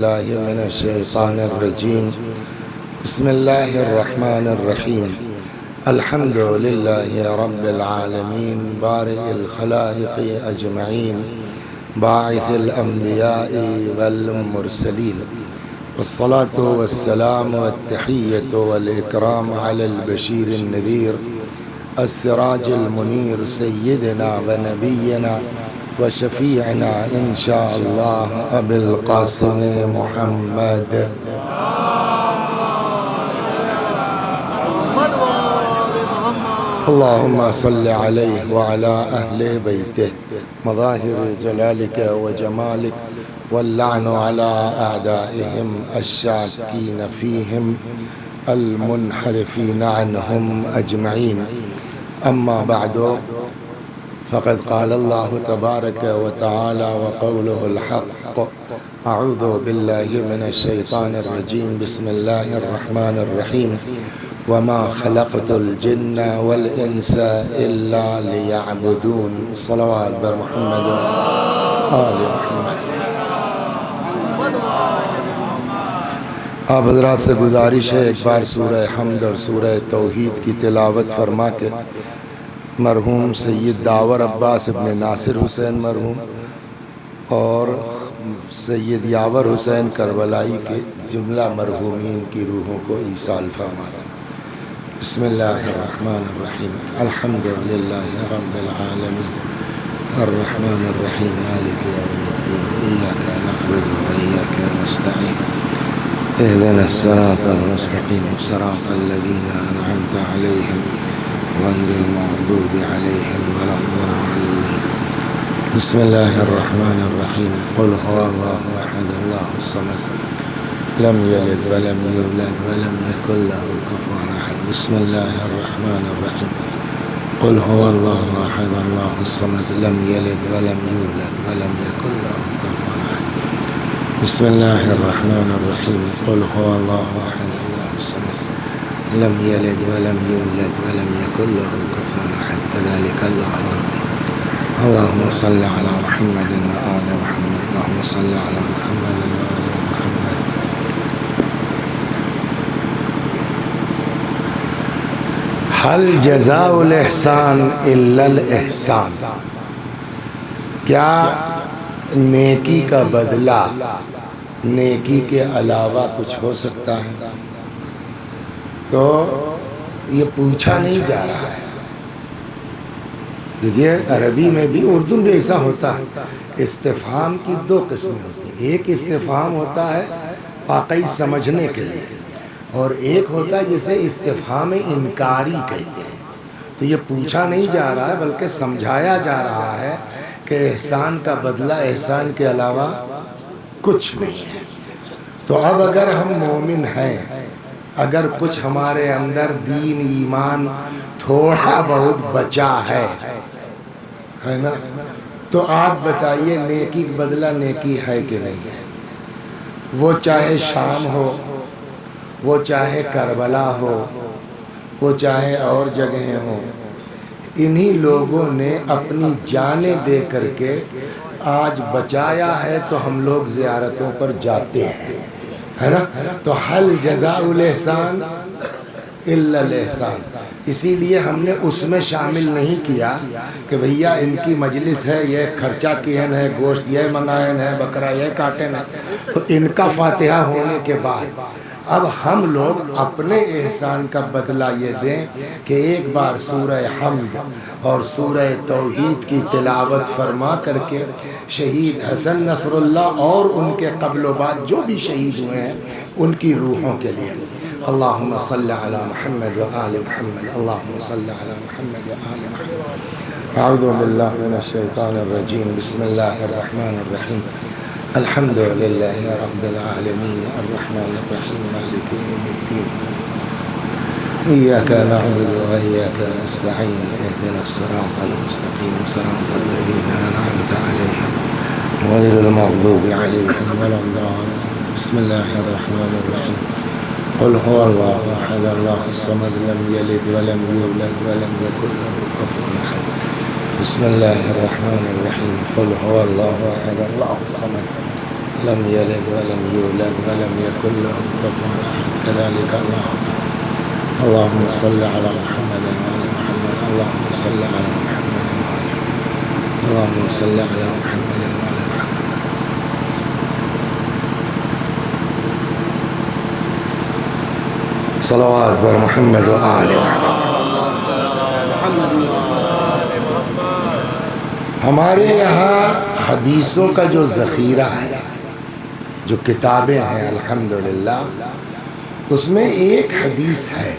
الله من الشيطان الرجيم. بسم الله الرحمن الرحيم. الحمد لله رب العالمين بارئ الخلائق أجمعين باعث الأنبياء والمرسلين، والصلاة والسلام والتحية والإكرام على البشير النذير السراج المنير سيدنا ونبينا وشفيعنا إن شاء الله أبي القاسم محمد. اللهم صل عليه وعلى أهل بيته مظاهر جلالك وجمالك، واللعن على أعدائهم الشاكين فيهم المنحرفين عنهم أجمعين. أما بعد، فقد قال الله تبارك وتعالى وقوله الحق: أعوذ بالله من الشيطان الرجيم. بسم الله الرحمن الرحيم. وما خلقت الجن والإنس إلا ليعبدون. صلوات بر محمد وآل محمد. آپ حضرات سے گزارش ہے، ایک بار سورہ حمد اور سورہ توحید کی تلاوت فرما کے مرحوم سید داور عباس ابن ناصر حسین مرحوم اور سید یاور حسین کربلائی کے جملہ مرحومین کی روحوں کو ایصال فرمانا۔ بسم اللہ الرحمن الرحیم۔ الحمد للہ رب العالمین الرحمن الرحیم مالک یوم الدین ایاک نعبد و ایاک نستعین اهدنا الصراط المستقیم صراط الذین انعمت علیہم غیر المغضوب علیہم ولا الضالین۔ بسم اللہ الرحمن الرحیم۔ قل هو اللہ احد اللہ الصمد لم یلد ولم یولد ولم یکن له کفوا احد۔ بسم اللہ الرحمن الرحیم۔ قل هو اللہ احد اللہ الصمد لم یلد ولم یولد ولم یکن له کفوا احد۔ بسم اللہ الرحمن الرحیم۔ قل هو اللہ احد اللہ الصمد لم يلد ولم يولد ولم يكن له كفوا أحد۔ كذلك الله ربي۔ اللهم صل على محمد وآل محمد۔ اللهم صل على محمد وآل محمد۔ هل جزاء الإحسان إلا الإحسان؟ کیا نیکی کا بدلہ نیکی کے علاوہ کچھ ہو سکتا ہے؟ تو یہ پوچھا نہیں جا رہا ہے۔ دیکھیے، عربی میں بھی اردو میں ایسا ہوتا ہے۔ استفہام کی دو قسمیں ہوتی ہیں۔ ایک استفہام ہوتا ہے واقعی سمجھنے کے لیے، اور ایک ہوتا ہے جسے استفہام انکاری کہتے ہیں۔ تو یہ پوچھا نہیں جا رہا ہے بلکہ سمجھایا جا رہا ہے کہ احسان کا بدلہ احسان کے علاوہ کچھ نہیں ہے۔ تو اب اگر ہم مومن ہیں، اگر کچھ ہمارے اندر دین ایمان تھوڑا بہت بچا ہے نا، تو آپ بتائیے نیکی بدلہ نیکی ہے کہ نہیں ہے؟ وہ چاہے شام ہو، وہ چاہے کربلا ہو، وہ چاہے اور جگہیں ہوں، انہی لوگوں نے اپنی جانیں دے کر کے آج بچایا ہے تو ہم لوگ زیارتوں پر جاتے ہیں، ہے نا؟ تو حل جزاء الاحسان الا الاحسان۔ اسی لیے ہم نے اس میں شامل نہیں کیا کہ بھیا ان کی مجلس ہے، یہ خرچہ کین ہے، گوشت یہ منگائن ہے، بکرا یہ کاٹن ہے، تو ان کا فاتحہ ہونے کے بعد اب ہم لوگ اپنے احسان کا بدلہ یہ دیں کہ ایک بار سورہ حمد اور سورہ توحید کی تلاوت فرما کر کے شہید حسن نصر اللہ اور ان کے قبل و بعد جو بھی شہید ہوئے ہیں ان کی روحوں کے لیے اللہم صلی علی محمد وآل محمد۔ اللہم صلی علی محمد وآل محمد۔ اعوذ باللہ من الشیطان الرجیم۔ بسم اللہ الرحمن الرحیم۔ الحمد للہ رب العالمین الرحمن الرحیم مالک یوم الدین ایاک نعبد و ایاک نستعین اهدنا الصراط المستقیم صراط الذین انعمت علیہم غیر المغضوب علیہم ولا الضالین۔ بسم اللہ الرحمن الرحیم۔ قل هو اللہ احد اللہ الصمد لم یلد ولم یولد ولم یکن له کفوا احد۔ بسم اللہ الرحمن الرحیم۔ قل هو اللہ احد اللہ الصمد لم يلد ولم يولد ولم يكن له كفوا أحد كذلك اللهم صل على محمد وآل محمد اللهم صل على محمد وآل محمد اللهم صل على محمد وآل محمد صلوات بر محمد وآل محمد. ہمارے یہاں حدیثوں کا جو ذخیرہ ہے، جو کتابیں ہیں الحمدللہ، اس میں ایک حدیث ہے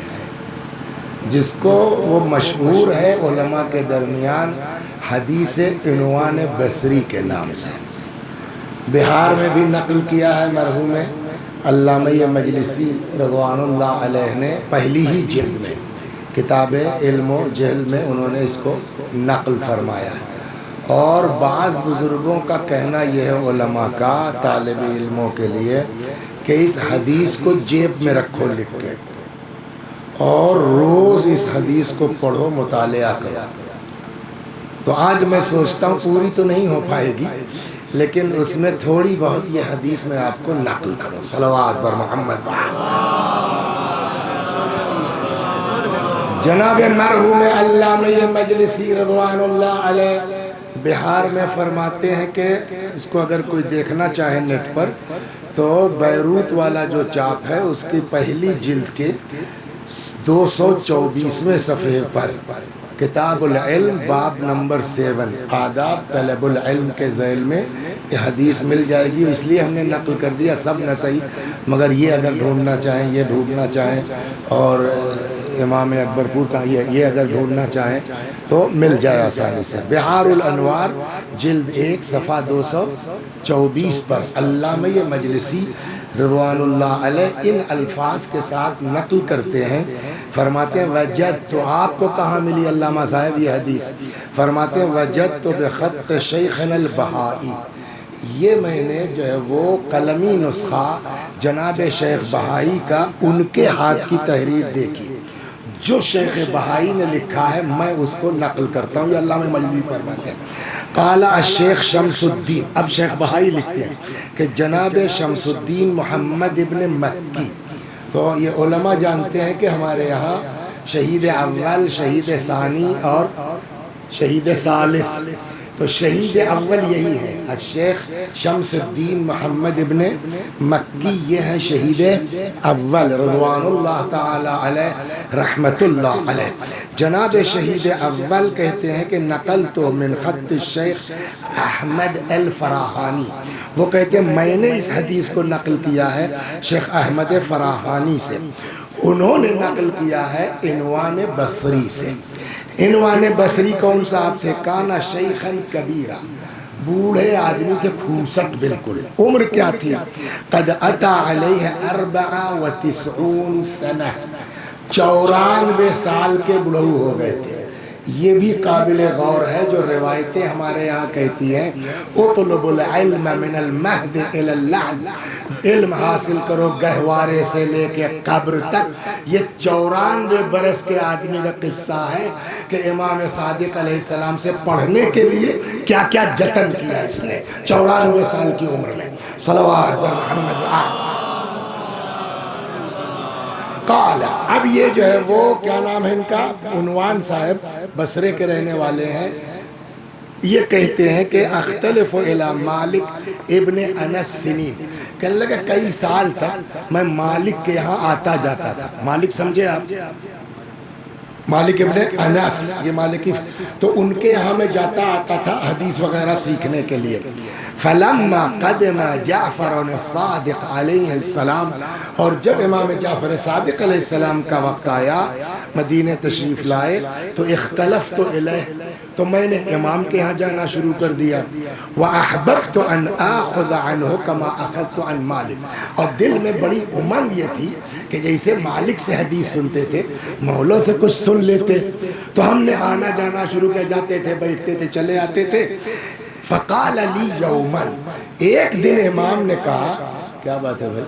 جس کو وہ مشہور ہے علماء کے درمیان حدیث عنوان بصری کے نام سے. بہار میں بھی نقل کیا ہے مرحوم علامہ مجلسی رضوان اللہ علیہ نے پہلی ہی جلد میں کتاب علم و جہل میں انہوں نے اس کو نقل فرمایا ہے. اور بعض بزرگوں کا کہنا یہ ہے علماء کا طالب علموں کے لیے کہ اس حدیث کو جیب میں رکھو لکھ کے اور روز اس حدیث کو پڑھو، مطالعہ کرو. تو آج میں سوچتا ہوں پوری تو نہیں ہو پائے گی، لیکن اس میں تھوڑی بہت یہ حدیث میں آپ کو نقل کروں. صلوات بر محمد. جناب مرحوم علامہ مجلسی رضوان اللہ علیہ بہار میں فرماتے ہیں کہ اس کو اگر کوئی دیکھنا چاہے نیٹ پر تو بیروت والا جو چاپ ہے اس کی پہلی جلد کے 224ویں صفحے پر کتاب العلم باب نمبر 7 آداب طلب العلم کے ذیل میں یہ حدیث مل جائے گی. اس لیے ہم نے نقل کر دیا، سب نہ صحیح، مگر یہ اگر ڈھونڈنا چاہیں، یہ ڈھونڈنا چاہیں، اور امام اکبر پور کا یہ اگر ڈھونڈنا چاہیں تو مل جائے آسانی سے. بہار الانوار جلد 1 صفحہ 224 پر علامہ مجلسی رضوان اللہ علیہ ان الفاظ کے ساتھ نقل کرتے ہیں. فرماتے ہیں وجد، تو آپ کو کہاں ملی علامہ صاحب یہ حدیث؟ فرماتے ہیں وجد تو بخط شیخنا البہائی، یہ میں نے جو ہے وہ قلمی نسخہ جناب شیخ بہائی کا ان کے ہاتھ کی تحریر دیکھی. جو شیخ بہائی نے لکھا ہے میں اس کو نقل کرتا ہوں. یہ علامہ مجلسی فرماتے ہیں قال الشیخ شمس الدین. اب شیخ بہائی لکھتے ہیں کہ جناب شمس الدین محمد ابن مکی. تو یہ علماء جانتے ہیں کہ ہمارے یہاں شہید اول، شہید ثانی اور شہید ثالث. تو شہید اول یہی ہے الشیخ شمس الدین محمد ابن مکی، یہ ہے شہید اول رضوان اللہ تعالی علیہ رحمت اللہ علیہ. جناب شہید اول کہتے ہیں کہ نقل تو من خط الشیخ احمد الفراہانی، وہ کہتے ہیں میں نے اس حدیث کو نقل کیا ہے شیخ احمد فراہانی سے. انہوں نے نقل کیا ہے عنوان بصری سے. عنوان بصری کون سا آپ سے؟ کانا شیخن کبیرہ، بوڑھے آدمی تھے، کھوسٹ بالکل. عمر کیا تھی؟ قد اتا علیہ 94 سنہ، 94 سال کے بڑھو ہو گئے تھے. یہ بھی قابل غور ہے جو روایتیں ہمارے یہاں کہتی ہیں اطلب العلم من المہد الى اللحد، علم حاصل کرو گہوارے سے لے کے قبر تک. یہ 94 برس کے آدمی کا قصہ ہے کہ امام صادق علیہ السلام سے پڑھنے کے لیے کیا کیا جتن کیا اس نے 94 سال کی عمر میں. صلوات بر محمد. قال، اب یہ جو ہے وہ کیا نام ہے ان کا؟ عنوان صاحب بصرے کے رہنے والے ہیں. یہ کہتے ہیں کہ اختلف الی مالک ابن انس سنین، کہنے لگا کئی سال تک میں مالک کے یہاں آتا جاتا تھا. مالک سمجھے آپ؟ مالک ابن انس، یہ مالکی، تو ان کے یہاں میں جاتا آتا تھا حدیث وغیرہ سیکھنے کے لیے. فلما قدم جعفر الصادق علیہ السلام، اور جب امام جعفر صادق علیہ السلام کا وقت آیا، مدینہ تشریف لائے، تو اختلفت الیہ، تو میں نے امام کے ہاں جانا شروع کر دیا. وَأَحْبَبْتُ أَنْ آخُذَ عَنْهُ كَمَا أَخَذْتُ عَنْ مَالِكَ، اور دل میں بڑی امنگ یہ تھی کہ جیسے مالک سے حدیث سنتے تھے مولوں سے کچھ سن لیتے. تو ہم نے آنا جانا شروع کیا، جاتے تھے، بیٹھتے تھے، چلے آتے تھے. فقال لی یومن، ایک دن امام نے کہا، کیا بات ہے بھائی،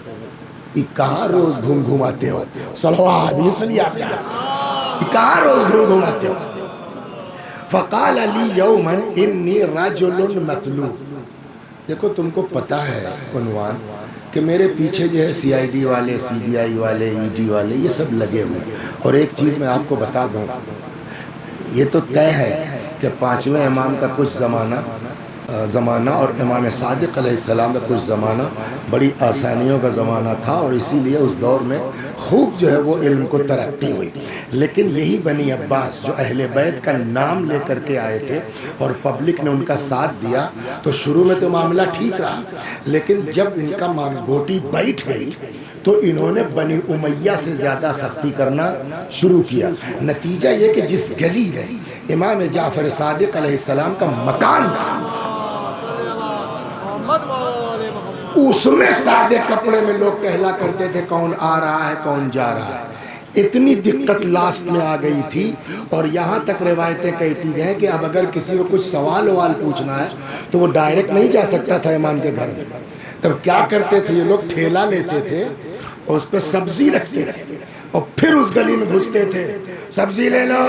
یہ کہاں روز گھوم گھوماتے ہو؟ صلوات، یہ سنیے آپ کے پاس، یہ کہاں روز گھوم گھوماتے ہو؟ فقال لی یومن انی رجل مطلوب، دیکھو تم کو پتہ ہے عنوان کہ میرے پیچھے جو ہے سی آئی ڈی والے، سی بی آئی والے، ای ڈی والے، یہ سب لگے ہوئے ہیں. اور ایک چیز میں آپ کو بتا دوں، یہ تو طے ہے کہ پانچویں امام کا کچھ زمانہ اور امام صادق علیہ السلام کا کچھ زمانہ بڑی آسانیوں کا زمانہ تھا، اور اسی لیے اس دور میں خوب جو ہے وہ علم کو ترقی ہوئی. لیکن یہی بنی عباس جو اہل بیت کا نام لے کر کے آئے تھے اور پبلک نے ان کا ساتھ دیا، تو شروع میں تو معاملہ ٹھیک رہا، لیکن جب ان کا گوٹی بیٹھ گئی تو انہوں نے بنی امیہ سے زیادہ سختی کرنا شروع کیا. نتیجہ یہ کہ جس گلی میں امام جعفر صادق علیہ السلام کا مکان تھا، اس میں سادے کپڑے میں لوگ کہلا کرتے تھے کون آ رہا ہے کون جا رہا ہے. اتنی دقت لاسٹ میں آ گئی تھی، اور یہاں تک روایتیں کہتی ہیں کہ اب اگر کسی کو کچھ سوال پوچھنا ہے تو وہ ڈائریکٹ نہیں جا سکتا تھا امام کے گھر میں. تب کیا کرتے تھے یہ لوگ؟ ٹھیلا لیتے تھے اور اس پہ سبزی رکھتے تھے، اور پھر اس گلی میں گھستے تھے، سبزی لے لو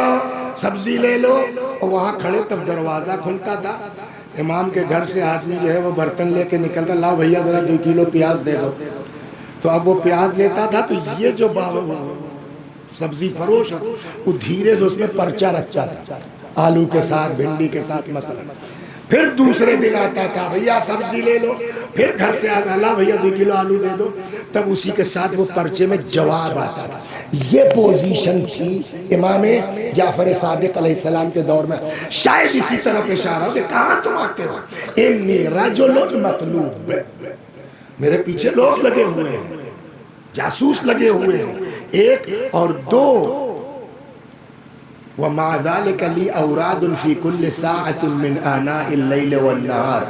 سبزی لے لو، اور وہاں کھڑے. تب دروازہ کھلتا تھا، امام کے گھر سے آدمی جو ہے وہ برتن لے کے نکلتا، لاؤ بھیا ذرا 2 کلو پیاز دے دو. تو اب وہ پیاز لیتا تھا، تو یہ جو سبزی فروش وہ دھیرے سے اس میں پرچہ رکھتا تھا، آلو کے ساتھ، بھنڈی کے ساتھ مثلا. پھر دوسرے دن آتا تھا، بھیا سبزی لے لو. پھر گھر سے آتا، لا بھیا 2 کلو آلو دے دو. تب اسی کے ساتھ وہ پرچے میں جواب آتا تھا. یہ پوزیشن تھی امام جعفر صادق علیہ السلام کے دور میں. شاید اسی طرف اشارہ کہ کہاں تم آتے ہو؟ انی رجل مطلوب، میرے پیچھے لوگ لگے ہوئے ہیں، جاسوس لگے ہوئے ہیں. 1 اور 2 وَمَعَ ذَلِكَ لِي أَوْرَادٌ فِي كُلِّ سَاعَةٍ مِّنْ آنَاءِ اللَّيْلِ وَالنَّهَارِ،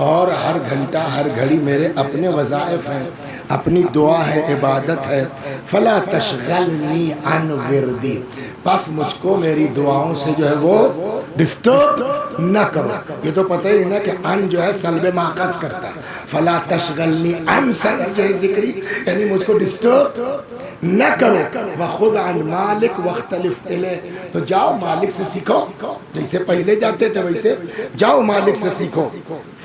اور ہر گھنٹہ ہر گھڑی میرے اپنے وظائف ہیں، اپنی دعا ہے، عبادت ہے. فَلَا تَشْغَلْنِي عَنْ وِرْدِي، بس مجھ کو میری دعاؤں سے جو ہے وہ ڈسٹرب نہ کرو. یہ تو پتہ ہی نا کہ ان جو ہے سلب ماخذ کرتا ہے. فَلَا تَشْغَلْنِي عَنْ ذِکْرِی، یعنی مجھ کو ڈسٹرب نہ کرو. وَخُذْ عَنْ مَالِكْ وَاخْتَلِفْ إِلَيْهِ، تو جاؤ مالک سے سیکھو، جیسے پہلے جاتے تھے ویسے جاؤ مالک سے سیکھو.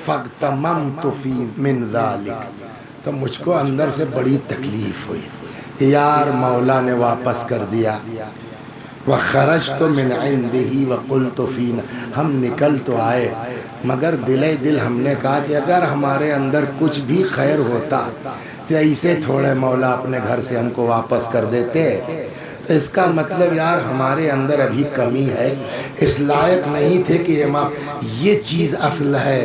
فَاغْتَمَمْتُ فِي مِنْ ذَلِكَ، تو مجھ کو اندر سے بڑی تکلیف ہوئی کہ یار مولا نے واپس کر دیا. وَخَرَجْتُ مِنْ عِنْدِهِ وَقُلْتُ فِينَا، ہم نکل تو آئے مگر دل ہم نے کہا کہ اگر ہمارے اندر کچھ بھی خیر ہوتا تو ایسے تھوڑے مولا اپنے گھر سے ہم کو واپس کر دیتے. اس کا مطلب یار ہمارے اندر ابھی کمی ہے، اس لائق نہیں تھے کہ امام یہ چیز اصل ہے.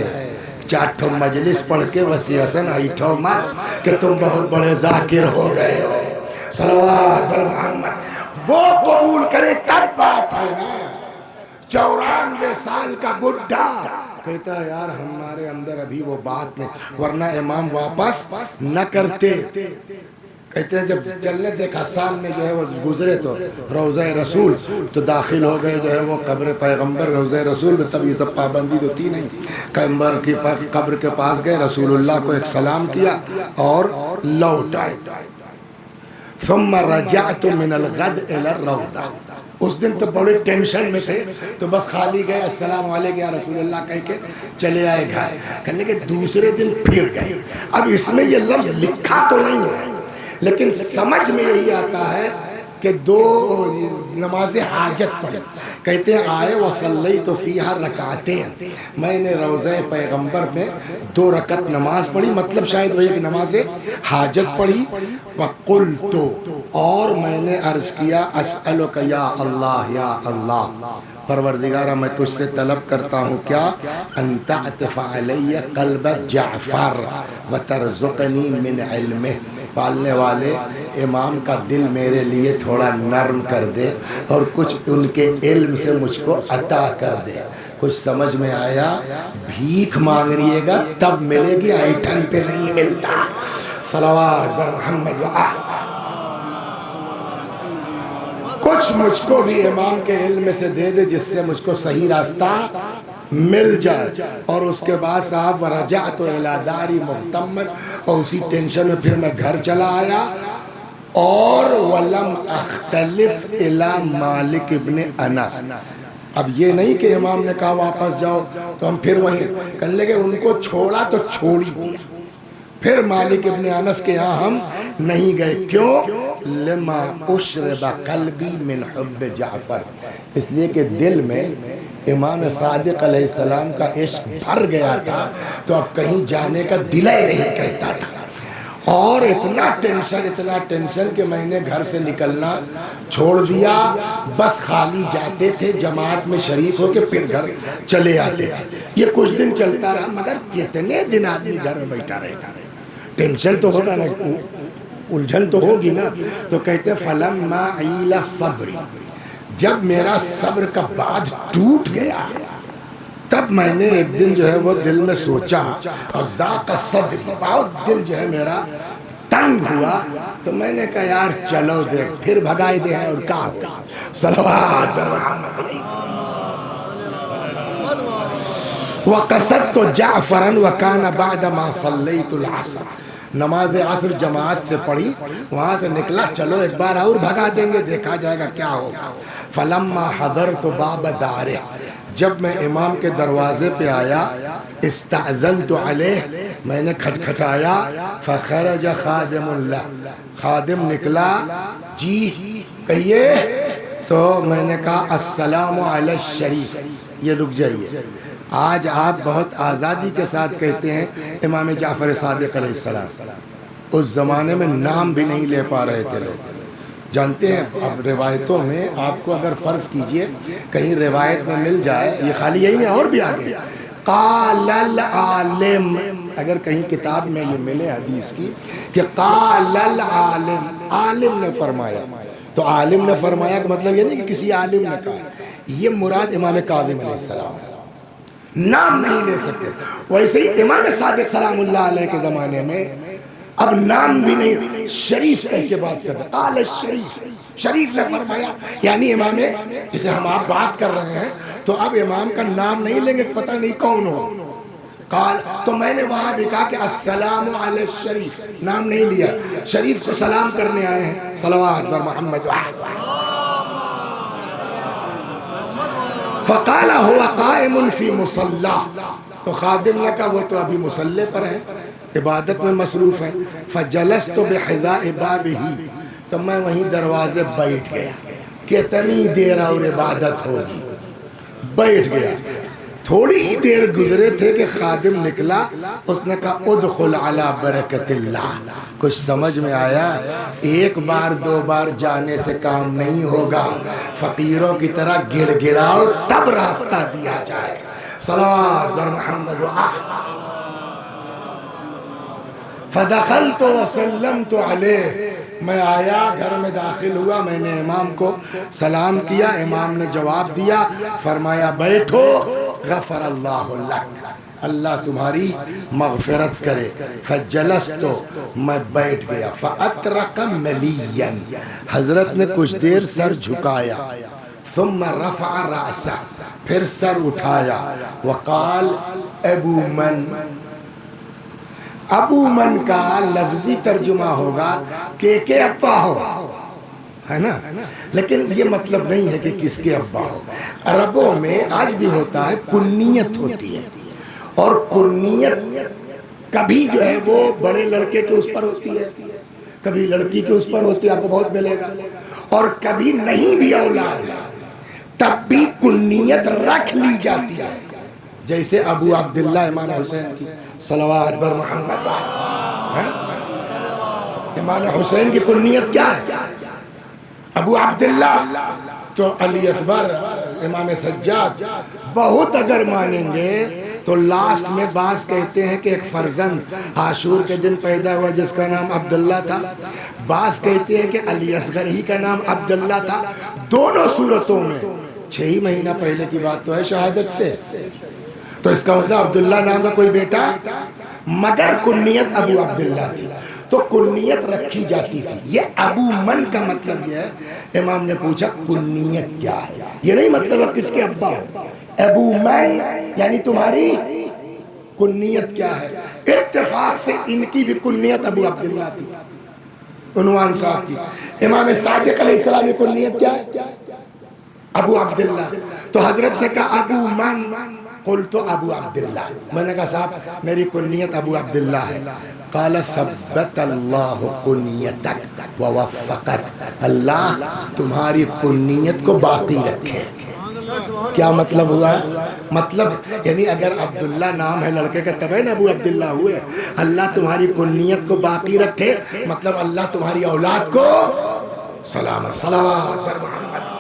4 مجلس پڑھ کے وسیع حسن ایٹھو مت کہ تم بہت بڑے ذاکر ہو گئے ہو. صلوات بر محمد، وہ قبول کرے تب بات ہے نا. 94 سال کا بڈھا کہتا ہے یار ہمارے اندر ابھی وہ بات نہیں، ورنہ امام واپس نہ کرتے. کہتے ہیں جب چلنے دیکھا سامنے جو ہے وہ گزرے تو روضہ رسول، تو داخل ہو گئے جو ہے وہ قبر پیغمبر روضہ رسول میں. تب یہ سب پابندی تو تھی نہیں. قبر کے پاس گئے، رسول اللہ کو ایک سلام کیا اور لوٹ آئے. ثم رجعت من الغد الى الروضہ، اس دن تو بڑے ٹینشن میں تھے، تو بس خالی گئے السلام علیکم یا رسول اللہ کہہ کے چلے آئے گھر. کہنے کہ دوسرے دن پھر گئے. اب اس میں یہ لفظ لکھا تو نہیں ہے لیکن سمجھ میں یہی آتا ہے کہ 2 نماز حاجت پڑھی. کہتے ہیں آئے وصلیت فیہا رکعتین، میں نے روضہ پیغمبر میں 2 رکعت نماز پڑھی، مطلب شاید وہی کہ نماز حاجت پڑھی. وقلت، اور میں نے عرض کیا اسألک یا اللہ، یا اللہ پروردگارہ میں تجھ سے طلب کرتا ہوں کیا؟ ان تعطف علی قلب جعفر وترزقنی من علمہ، پالنے والے امام کا دل میرے لیے تھوڑا نرم کر دے اور کچھ ان کے علم سے مجھ کو عطا کر دے. کچھ سمجھ میں آیا؟ بھیک مانگیے گا تب ملے گی، ایٹھن پہ نہیں ملتا. صلوات بر محمد وآل. کچھ مجھ کو بھی امام کے علم سے دے دے جس سے مجھ کو صحیح راستہ مل جائے. اور اس کے بعد صاحب ورجعت الی داری مغتمن، اور اسی ٹینشن میں پھر میں گھر چلا آیا. اور ولم اختلف الی مالک ابن انس، اب یہ نہیں کہ امام نے کہا واپس جاؤ تو ہم پھر وہیں کر لیں گے، ان کو چھوڑا تو چھوڑی دیا۔ پھر مالک ابن انس کے یہاں ہم نہیں گئے، کیوں؟ لما اشرب قلبی من حب جعفر، اس لیے کہ دل میں امام صادق علیہ السلام کا عشق بھر گیا تھا، تو اب کہیں جانے کا دل ہی نہیں کہتا تھا۔ اور اتنا ٹینشن کہ میں نے گھر سے نکلنا چھوڑ دیا، بس خالی جاتے تھے جماعت میں شریک ہو کے پھر گھر چلے آتے تھے۔ یہ کچھ دن چلتا رہا، مگر کتنے دن آدمی گھر میں بیٹھا رہے گا، ٹینشن تو ہوگا نا، الجھن تو ہوگی نا۔ تو کہتے فلما عیل صبری، جب میرا صبر کا باندھ ٹوٹ گیا، تب میں نے ایک دن جو ہے وہ دل میں سوچا، اور ذاق صدر، بہت دل جو ہے میرا تنگ ہوا، تو میں نے کہا یار چلو دے، پھر بھگائے دے ہیں اور کہا صلوات وقصدت جعفرا وکان بعد ما صلیت العصر، نماز عصر جماعت سے پڑھی، وہاں سے نکلا، چلو ایک بار اور بھگا دیں گے، دیکھا جائے گا کیا ہوگا۔ فلما حضرت باب دارہ، جب میں امام کے دروازے پہ آیا، استأذنت علیہ، میں نے کھٹکھٹایا، فخرج خادم اللہ، خادم نکلا، جی کہیے، تو میں نے کہا السلام علی الشریف، یہ رک جائیے، آج آپ بہت آزادی کے ساتھ کہتے ہیں امام جعفر صادق علیہ السلام، اس زمانے میں نام بھی نہیں لے پا رہے تھے لوگ، جانتے ہیں اب روایتوں میں آپ کو اگر فرض کیجئے کہیں روایت میں مل جائے، یہ خالی یہی نہیں اور بھی آگے، قال العالم، اگر کہیں کتاب میں یہ ملے حدیث کی کہ قال العالم، عالم نے فرمایا، تو عالم نے فرمایا کہ مطلب یہ نہیں کہ کسی عالم نے کہا، یہ مراد امام کاظم علیہ السلام، نام نہیں لے سکتے۔ ویسے ہی امام صادق سلام اللہ علیہ کے زمانے میں اب نام بھی نہیں، شریف کہہ کے بات کرتا، قال الشریف، شریف نے فرمایا، یعنی امام، جسے ہم آپ بات کر رہے ہیں تو اب امام کا نام نہیں لیں گے، پتہ نہیں کون ہو، قال، تو میں نے وہاں بھی کہا کہ السلام علی الشریف، نام نہیں لیا، شریف کو سلام کرنے آئے ہیں، صلوات بر محمد فقال هو قائم فی مصلی، تو خادم نے کہا وہ تو ابھی مصلی پر ہے، عبادت میں مصروف ہے، فجلست بحذاء بابہ، تو میں وہیں دروازے بیٹھ گیا، کتنی دیر اور عبادت ہوگی، بیٹھ گیا، تھوڑی ہی دیر گزرے تھے کہ خادم نکلا، اس نے کہا ادخل علی برکت اللہ، کچھ سمجھ میں آیا، ایک بار دو بار جانے سے کام نہیں ہوگا، فقیروں کی طرح گڑ گڑاؤ تب راستہ دیا جائے، صلوات بر محمد فدخلت وسلمت علیہ، میں آیا، گھر میں داخل ہوا، میں نے امام کو سلام کیا، امام نے جواب دیا، فرمایا بیٹھو، غفر اللہ لک، اللہ تمہاری مغفرت کرے، فجلست، میں بیٹھ گیا، فأطرق ملیا، حضرت نے کچھ دیر سر جھکایا، ثم رفع رأسہ، پھر سر اٹھایا، وقال ابو من، ابو من کا لفظی ترجمہ ہوگا کہ ابا ہو، ہے نا، لیکن یہ مطلب نہیں ہے کہ کس کے ابا ہو، عربوں میں آج بھی ہوتا ہے، کنیت ہوتی ہے، اور کنیت کبھی جو ہے وہ بڑے لڑکے کے اس پر ہوتی ہے، کبھی لڑکی کے اس پر ہوتی ہے، آپ کو بہت ملے گا، اور کبھی نہیں بھی اولاد ہے تب بھی کنیت رکھ لی جاتی ہے، جیسے ابو عبداللہ امام حسین کی، صلوات بر محمد، امام حسین کی کنیت کیا ہے؟ ابو عبداللہ، تو علی اکبر، امام سجاد، بہت اگر مانیں گے تو لاسٹ میں بعض کہتے ہیں کہ ایک فرزند عاشور کے دن پیدا ہوا جس کا نام عبداللہ تھا، بعض کہتے ہیں کہ علی اصغر ہی کا نام عبداللہ تھا، دونوں صورتوں میں 6 مہینہ پہلے کی بات تو ہے شہادت سے، تو اس کا مطلب عبداللہ نام کا کوئی بیٹا، مگر کنیت ابو عبداللہ تھی، تو کنیت رکھی جاتی تھی۔ یہ ابو من کا مطلب یہ ہے، امام نے پوچھا کنیت کیا ہے، یہ نہیں مطلب اب کس کے ابا ہو، ابو من یعنی تمہاری کنیت کیا ہے، اتفاق سے ان کی بھی کنیت ابو عبداللہ تھی، عنوان صاحب کی، امام صادق علیہ السلام کی کنیت کیا ہے، ابو عبداللہ، تو حضرت نے کہا ابو من؟ قلت ابو عبداللہ، میں نے کہا صاحب میری کنیت ابو عبداللہ ہے۔ قال ثبت اللہ کنیتک ووفقک، اللہ تمہاری کنیت کو باقی رکھے۔ کیا مطلب ہوا ہے؟ مطلب یعنی اگر عبداللہ نام ہے لڑکے کا تب ہے نا ابو عبداللہ ہوئے۔ اللہ تمہاری کنیت کو باقی رکھے مطلب اللہ تمہاری اولاد کو سلامت، صلوات بر محمد۔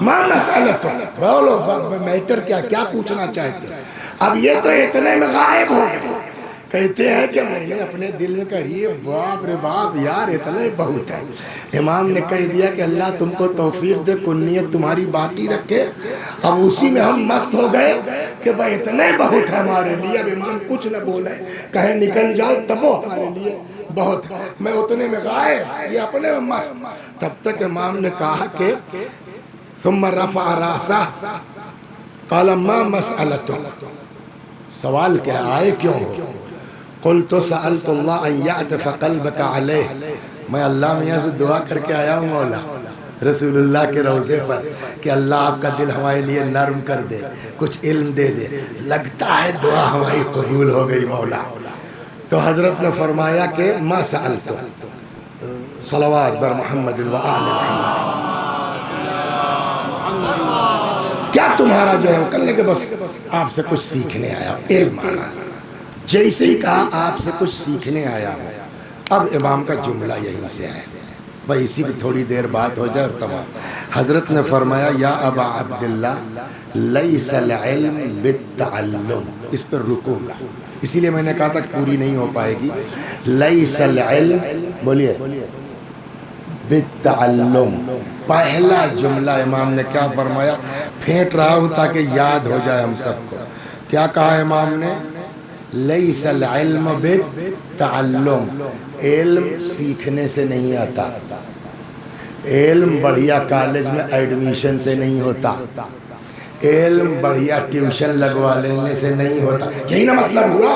ماں مسئلہ بولو میٹر کیا پوچھنا چاہتے؟ اب یہ تو اتنے میں غائب ہو گئے۔ کہتے ہیں کہ میں نے اپنے دل میں کہی باپ رے باپ یار اتنے بہت ہے۔ امام نے کہہ دیا کہ اللہ تم کو توفیق دے، کنیت تمہاری باقی رکھے۔ اب اسی میں ہم مست ہو گئے کہ بھائی اتنے بہت ہے ہمارے لیے، اب امام کچھ نہ بولے، کہیں نکل جاؤ تب وہ ہمارے لیے بہت ہے، میں اتنے میں غائب، یہ اپنے میں مست۔ تب تک امام نے کہا کہ ثم رفع راسہ قال ما مسئلۃ، سوال کیا آئے کیوں ہو؟ قلت سألت اللہ ان یعطف قلبک علیہ، میں اللہ میاں سے دعا کر کے آیا ہوں مولا رسول اللہ کے روضے پر کہ اللہ آپ کا دل ہمارے لیے نرم کر دے، کچھ علم دے دے، لگتا ہے دعا ہماری قبول ہو گئی مولا۔ تو حضرت نے فرمایا کہ ما سألت، صلوات بر محمد و آل محمد، کیا تمہارا جو ہے وہ کرنے کے بس آپ سے کچھ سیکھنے آیا ہوں، علم آنا، جیسے ہی کہا آپ سے کچھ سیکھنے آیا ہوں۔ اب امام کا جملہ یہیں سے ہے، بھائی اسی بھی تھوڑی دیر بات ہو جائے اور تمام۔ حضرت نے فرمایا یا ابا عبداللہ لیس العلم بالتعلم، اس پر رکوں گا، اسی لیے میں نے کہا تھا پوری نہیں ہو پائے گی۔ لیس العلم بولیے بالتعلم، پہلا جملہ امام نے کیا فرمایا؟ پھینٹ رہا ہوں تاکہ یاد ہو جائے ہم سب کو۔ کیا کہا امام نے؟ لیس العلم بالتعلم، علم سیکھنے سے نہیں آتا، علم بڑھیا کالج میں ایڈمیشن سے نہیں ہوتا، علم بڑھیا ٹیوشن لگوا لینے سے نہیں ہوتا۔ یہی نا مطلب ہوا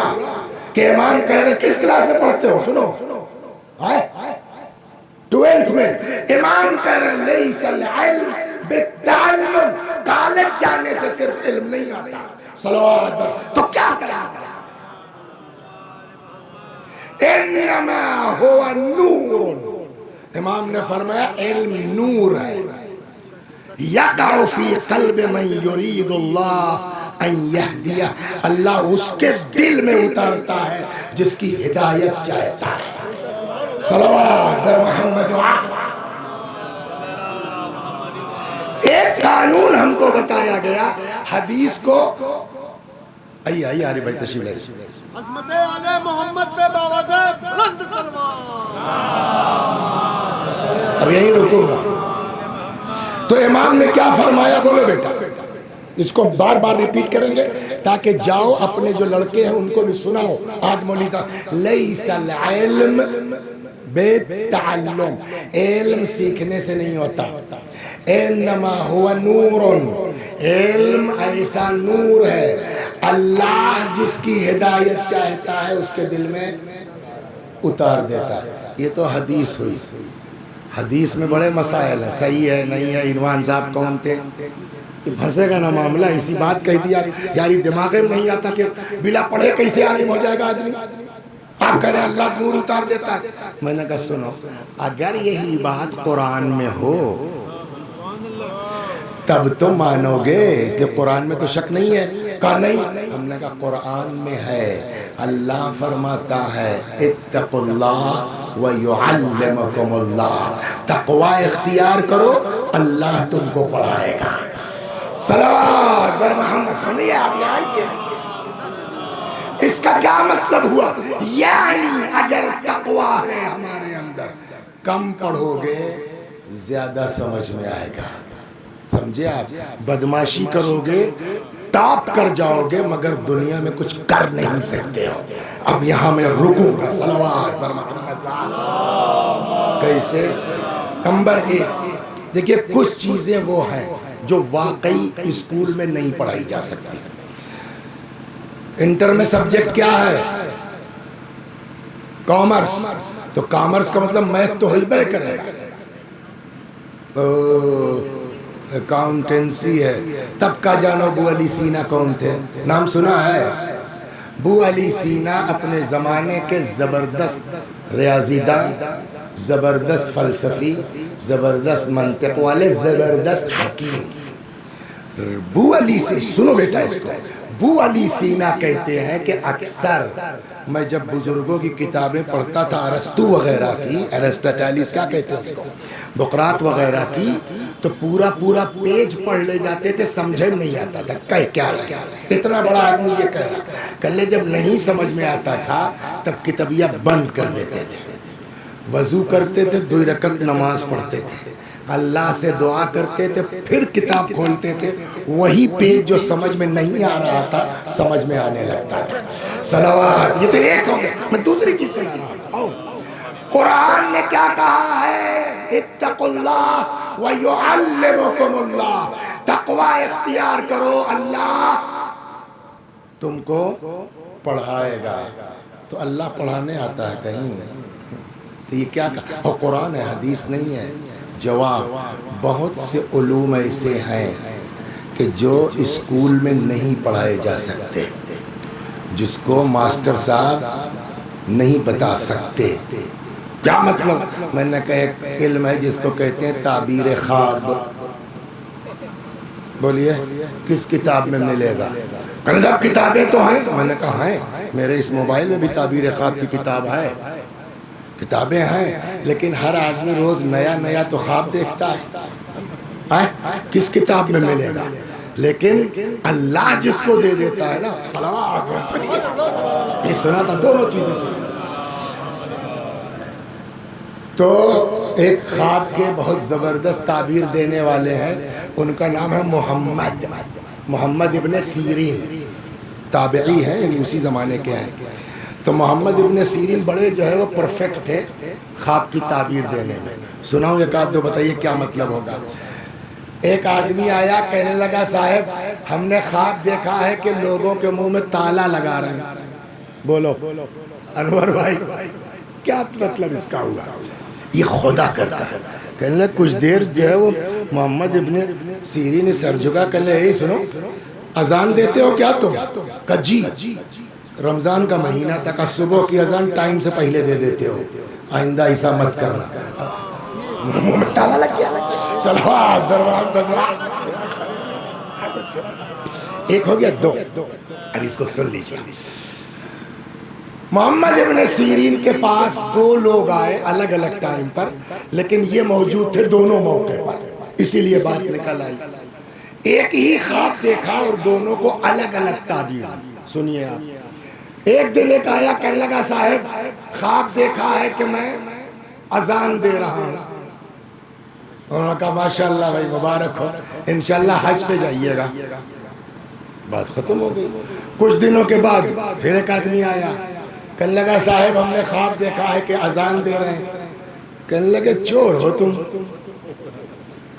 کہ امام کہہ رہے کس کلاس سے پڑھتے ہو؟ سنو 12th میں امام کہہ رہے لیس العلم بالتعلم، کالج جانے سے صرف علم نہیں آتا، صلوات تو کیا کریں؟ انما ہوا نور، امام نے فرمایا علم نور ہے، یقع فی قلب من یرید اللہ ان یہدیہ، اللہ اس کے دل میں اتارتا ہے جس کی ہدایت چاہتا ہے، صلوات بر محمد۔ ایک قانون ہم کو بتایا گیا حدیث کو، آئیے آئیے آرے بھائی تشریف لائیے، عظمت آل محمد پہ باوجہ بلند سلوات۔ اب یہیں رکوں گا۔ تو امام نے کیا فرمایا؟ بولو بیٹا، اس کو بار بار ریپیٹ کریں گے تاکہ جاؤ اپنے جو لڑکے ہیں ان کو بھی سناؤ۔ آج مولوی صاحب لیس العلم بالتعلم، علم سیکھنے سے نہیں ہوتا، انما ہوا نور، علم ایسا نور ہے اللہ جس کی ہدایت چاہتا ہے اس کے دل میں اتار دیتا ہے۔ یہ تو حدیث ہوئی، حدیث میں بڑے مسائل ہیں، صحیح ہے نہیں ہے، عنوان صاحب کون تھے، پھنسے گا نا معاملہ، اسی بات کہہ دیا یاری دماغ میں نہیں آتا کہ بلا پڑھے کیسے عالم ہو جائے گا آدمی۔ آپ کہہ رہے ہیں اللہ نور اتار دیتا ہے، میں نے کہا سنو، اگر یہی بات قرآن میں ہو تب تو مانو گے، اس لیے قرآن میں تو شک نہیں ہے۔ کہا نہیں، ہم نے کہا قرآن میں ہے، اللہ فرماتا ہے اتقوا اللہ ویعلمکم اللہ، تقوی اختیار کرو اللہ تم کو پڑھائے گا۔ صلوات بر محمد۔ سنیے آپ یہاں آئیے، اس کا کیا مطلب ہوا؟ یعنی اگر تقوی ہے ہمارے اندر، کم پڑھو گے زیادہ سمجھ میں آئے گا، سمجھے آپ؟ بدماشی کرو گے ٹاپ کر جاؤ گے مگر دنیا میں کچھ کر نہیں سکتے ہو۔ اب یہاں میں رکوں گا، صلوات بر محمد۔ کیسے؟ نمبر 1 دیکھیے، کچھ چیزیں وہ ہیں جو واقعی اسکول میں نہیں پڑھائی جا سکتی۔ انٹر میں سبجیکٹ کیا ہے؟ کامرس، تو کامرس کا مطلب میتھ تو ہی بے کرے گا، اکاؤنٹنسی ہے. تب کا جانو ابو علی سینا کون تھے؟ نام سنا ہے؟ ابو علی سینا اپنے زمانے کے زبردست ریاضی دان، زبردست فلسفی، زبردست منطق والے، زبردست حکیم. ابو علی سے سنو بیٹا اس کو، ابو علی سینا کہتے ہیں کہ اکثر میں جب بزرگوں کی کتابیں پڑھتا تھا، ارسطو وغیرہ کی، ایرسٹاٹیلیس کیا کہتے ہیں اس کو، بقراط وغیرہ کی، تو پورا پیج پڑھ لے جاتے تھے، سمجھے نہیں آتا تھا کہہ کیا رہے ہیں. اتنا بڑا آدمی یہ کہہ رہا. کلے جب نہیں سمجھ میں آتا تھا تب کتابیاں بند کر دیتے تھے، وضو کرتے تھے، 2 رکعت نماز پڑھتے تھے، اللہ سے دعا کرتے تھے، پھر کتاب کھولتے تھے، وہی پیج جو سمجھ میں نہیں آ رہا تھا سمجھ میں آنے لگتا تھا. صلوات. یہ تو ایک ہو گیا. میں دوسری چیز سنا رہا ہوں. قرآن نے کیا کہا ہے؟ اتقوا اللہ ویعلمکم اللہ. تقوی اختیار کرو، اللہ تم کو پڑھائے گا. تو اللہ پڑھانے آتا ہے کہیں؟ تو یہ کیا کہا؟ اور قرآن ہے، حدیث نہیں ہے. جواب، بہت سے علوم ایسے ہیں کہ جو اسکول میں نہیں پڑھائے جا سکتے، جس کو ماسٹر صاحب نہیں بتا سکتے. کیا مطلب؟ میں نے کہا ایک علم ہے جس کو کہتے ہیں تعبیر خواب. بولیے کس کتاب میں ملے گا؟ کہ سب کتابیں تو ہیں. میں نے کہا ہیں، میرے اس موبائل میں بھی تعبیر خواب کی کتاب ہے، کتابیں ہیں، لیکن ہر آدمی روز نیا تو خواب دیکھتا ہے. کس کتاب میں ملے گا؟ لیکن اللہ جس کو دے دیتا ہے نا. صلوات. یہ سنا تھا، دونوں چیزیں سنا. تو ایک خواب کے بہت زبردست تعبیر دینے والے ہیں، ان کا نام ہے محمد ابن سیرین. تابعی ہیں، یعنی اسی زمانے کے ہیں. تو محمد ابن سیرین بڑے جو ہے وہ پرفیکٹ تھے خواب کی تعبیر دینے میں. سناؤں ایک آدھ دو، بتائیے کیا مطلب ہوگا. ایک آدمی آیا، کہنے لگا صاحب ہم نے خواب دیکھا ہے کہ لوگوں کے منہ میں تالا لگا رہے ہیں. بولو انور بھائی کیا مطلب اس کا ہوا؟ یہ خدا کرتا ہے. کہنے لگا کچھ دیر جو ہے وہ محمد ابن سیرین نے سر جھکا، کہنے لگا اے سنو، اذان دیتے ہو کیا تم؟ کہا جی. رمضان کا مہینہ تک صبح کی اذان ٹائم سے پہلے دے دیتے ہو، آئندہ ایسا مت کرنا. منہ میں تالا لگ گیا. صلوات. ایک ہو گیا، 2. اب اس کو سن لیجیے. محمد ابن سیرین کے پاس 2 لوگ آئے الگ الگ ٹائم پر، لیکن یہ موجود تھے دونوں موقع پر، اسی لیے بات نکل آئی. ایک ہی خواب دیکھا اور دونوں کو الگ الگ تعبیر. سنیے آپ. ایک دن ایک آیا، کہنے لگا صاحب خواب دیکھا ہے کہ میں اذان دے رہا ہوں. انہوں نے کہا ماشاءاللہ بھائی مبارک ہو، انشاءاللہ حج پہ جائیے گا. بات ختم ہو گئی. کچھ دنوں کے بعد پھر ایک آدمی آیا، کہنے لگا صاحب ہم نے خواب دیکھا ہے کہ اذان دے رہے ہیں. کہنے لگے چور ہو تم،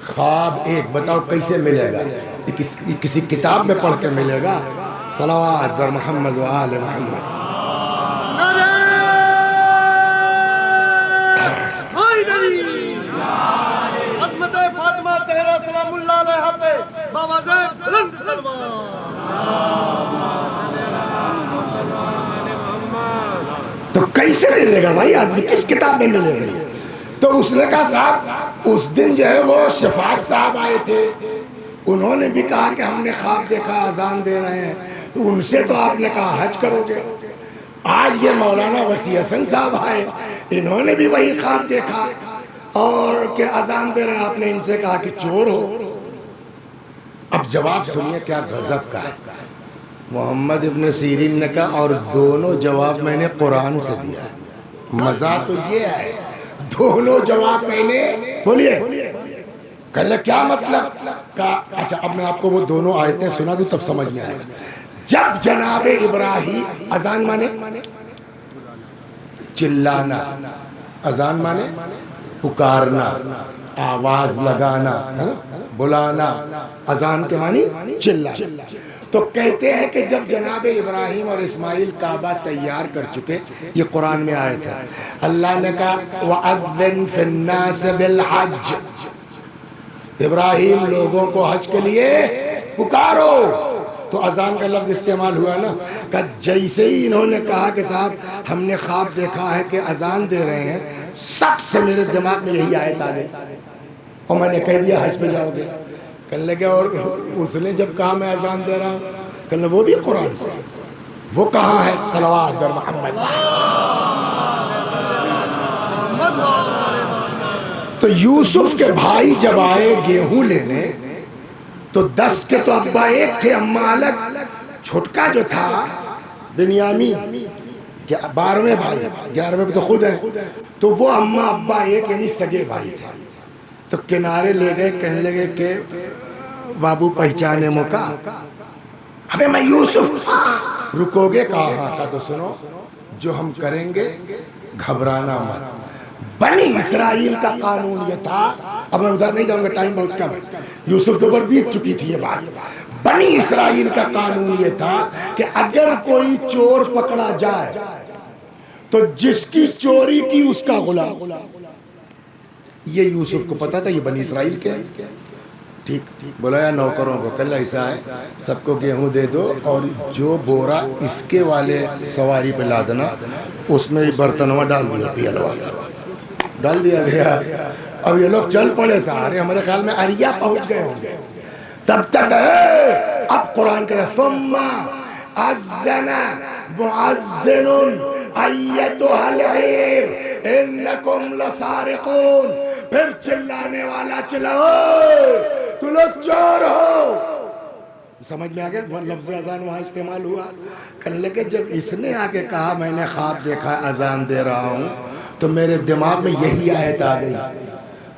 خواب ایک بتاؤ کیسے ملے گا؟ یہ کسی کتاب میں پڑھ کے ملے گا؟ صلوات بر محمد و آل محمد. عظمت فاطمہ زہرا سلام اللہ علیہا پہ باوجہ بلند سلوات. تو کیسے ملے گا بھائی آدمی؟ کس کتاب میں ملے گا؟ تو اس نے کہا صاحب اس دن جو ہے وہ شفاعت صاحب آئے تھے، انہوں نے بھی کہا کہ ہم نے خواب دیکھا اذان دے رہے ہیں، تو ان سے تو آپ نے کہا حج کرو گے. آج یہ مولانا وسیع حسن صاحب آئے، انہوں نے بھی وہی خواب دیکھا اور کہ اذان دے رہے ہیں، آپ نے ان سے کہا کہ چور ہو. اب جواب سنیے کیا غضب کا ہے. محمد ابن سیرین نے کہا اور دونوں جواب میں نے قرآن سے دیا. مزہ تو یہ ہے دونوں جواب میں نے بولیے. کہنے کیا مطلب؟ کہا اچھا اب میں آپ کو وہ دونوں آیتیں سنا دوں تب سمجھ میں آئے گا. جب جناب ابراہیم، اذان مانے چلانا، اذان مانے پکارنا، آواز لگانا، بلانا. اذان کے معنی چلانا. تو کہتے ہیں کہ جب جناب ابراہیم اور اسماعیل کعبہ تیار کر چکے، یہ قرآن میں آیت ہے، اللہ نے کہا وَأَذِّن فِي النَّاسِ بِالْحَجِّ، ابراہیم لوگوں کو حج کے لیے پکارو، تو اذان کا لفظ استعمال ہوا نا، کہ جیسے ہی انہوں نے کہا کہ صاحب ہم نے خواب دیکھا ہے کہ اذان دے رہے ہیں، سب سے میرے دماغ میں یہی آیت آ گئی اور میں نے کہہ دیا حج پہ جاؤ گے۔ کہنے لگے اور اس نے جب کہا میں اذان دے رہا ہوں، کہنے وہ بھی قرآن سے، وہ کہاں ہے؟ صلوات در محمد۔ تو یوسف کے بھائی جب آئے گیہوں لینے تو 10 کے تو ابا ایک تھے، اماں الگ، چھٹکا جو تھا بنیامین 12ویں بھائی، 11ویں تو خود ہے، تو وہ اماں ابا ایک یعنی سگے بھائی تھے۔ تو کنارے لے گئے، کہنے لگے کہ بابو پہچانے موقع، ابے میں یوسف، رکو گے؟ کہا ہاں۔ کہا تو سنو، جو ہم کریں گے گھبرانا مت۔ بنی اسرائیل کا قانون یہ تھا، اب میں ادھر نہیں جاؤں گا، ٹائم بہت کم ہے، یوسف کے اوپر بیت چکی تھی یہ بات۔ بنی اسرائیل کا قانون یہ تھا کہ اگر کوئی چور پکڑا جائے تو جس کی چوری کی اس کا غلام۔ یہ یوسف کو پتا تھا یہ بنی اسرائیل کے ہیں، ٹھیک بولا یا نوکروں کو، کل ایسا ہے سب کو گیہوں دے دو اور جو بورا اس کے والے سواری پہ لادنا، اس میں برتنوا ڈال دیا، پیالوا ڈال دیا گیا۔ اب یہ لوگ چل پڑے سارے، ہمارے خیال میں اریا پہنچ گئے ہوں گے تب تک اب قرآن کہتا ہے ثم اذن مؤذن ایتها العیر انکم لسارقون، پھر چلانے والا چلاؤ تو لوگ چور ہو۔ سمجھ میں آگے لفظ اذان وہاں استعمال ہوا۔ کہنے لگے جب اس نے آگے کہا میں نے خواب دیکھا اذان دے رہا ہوں، تو میرے دماغ میں یہی آیت آ گئی۔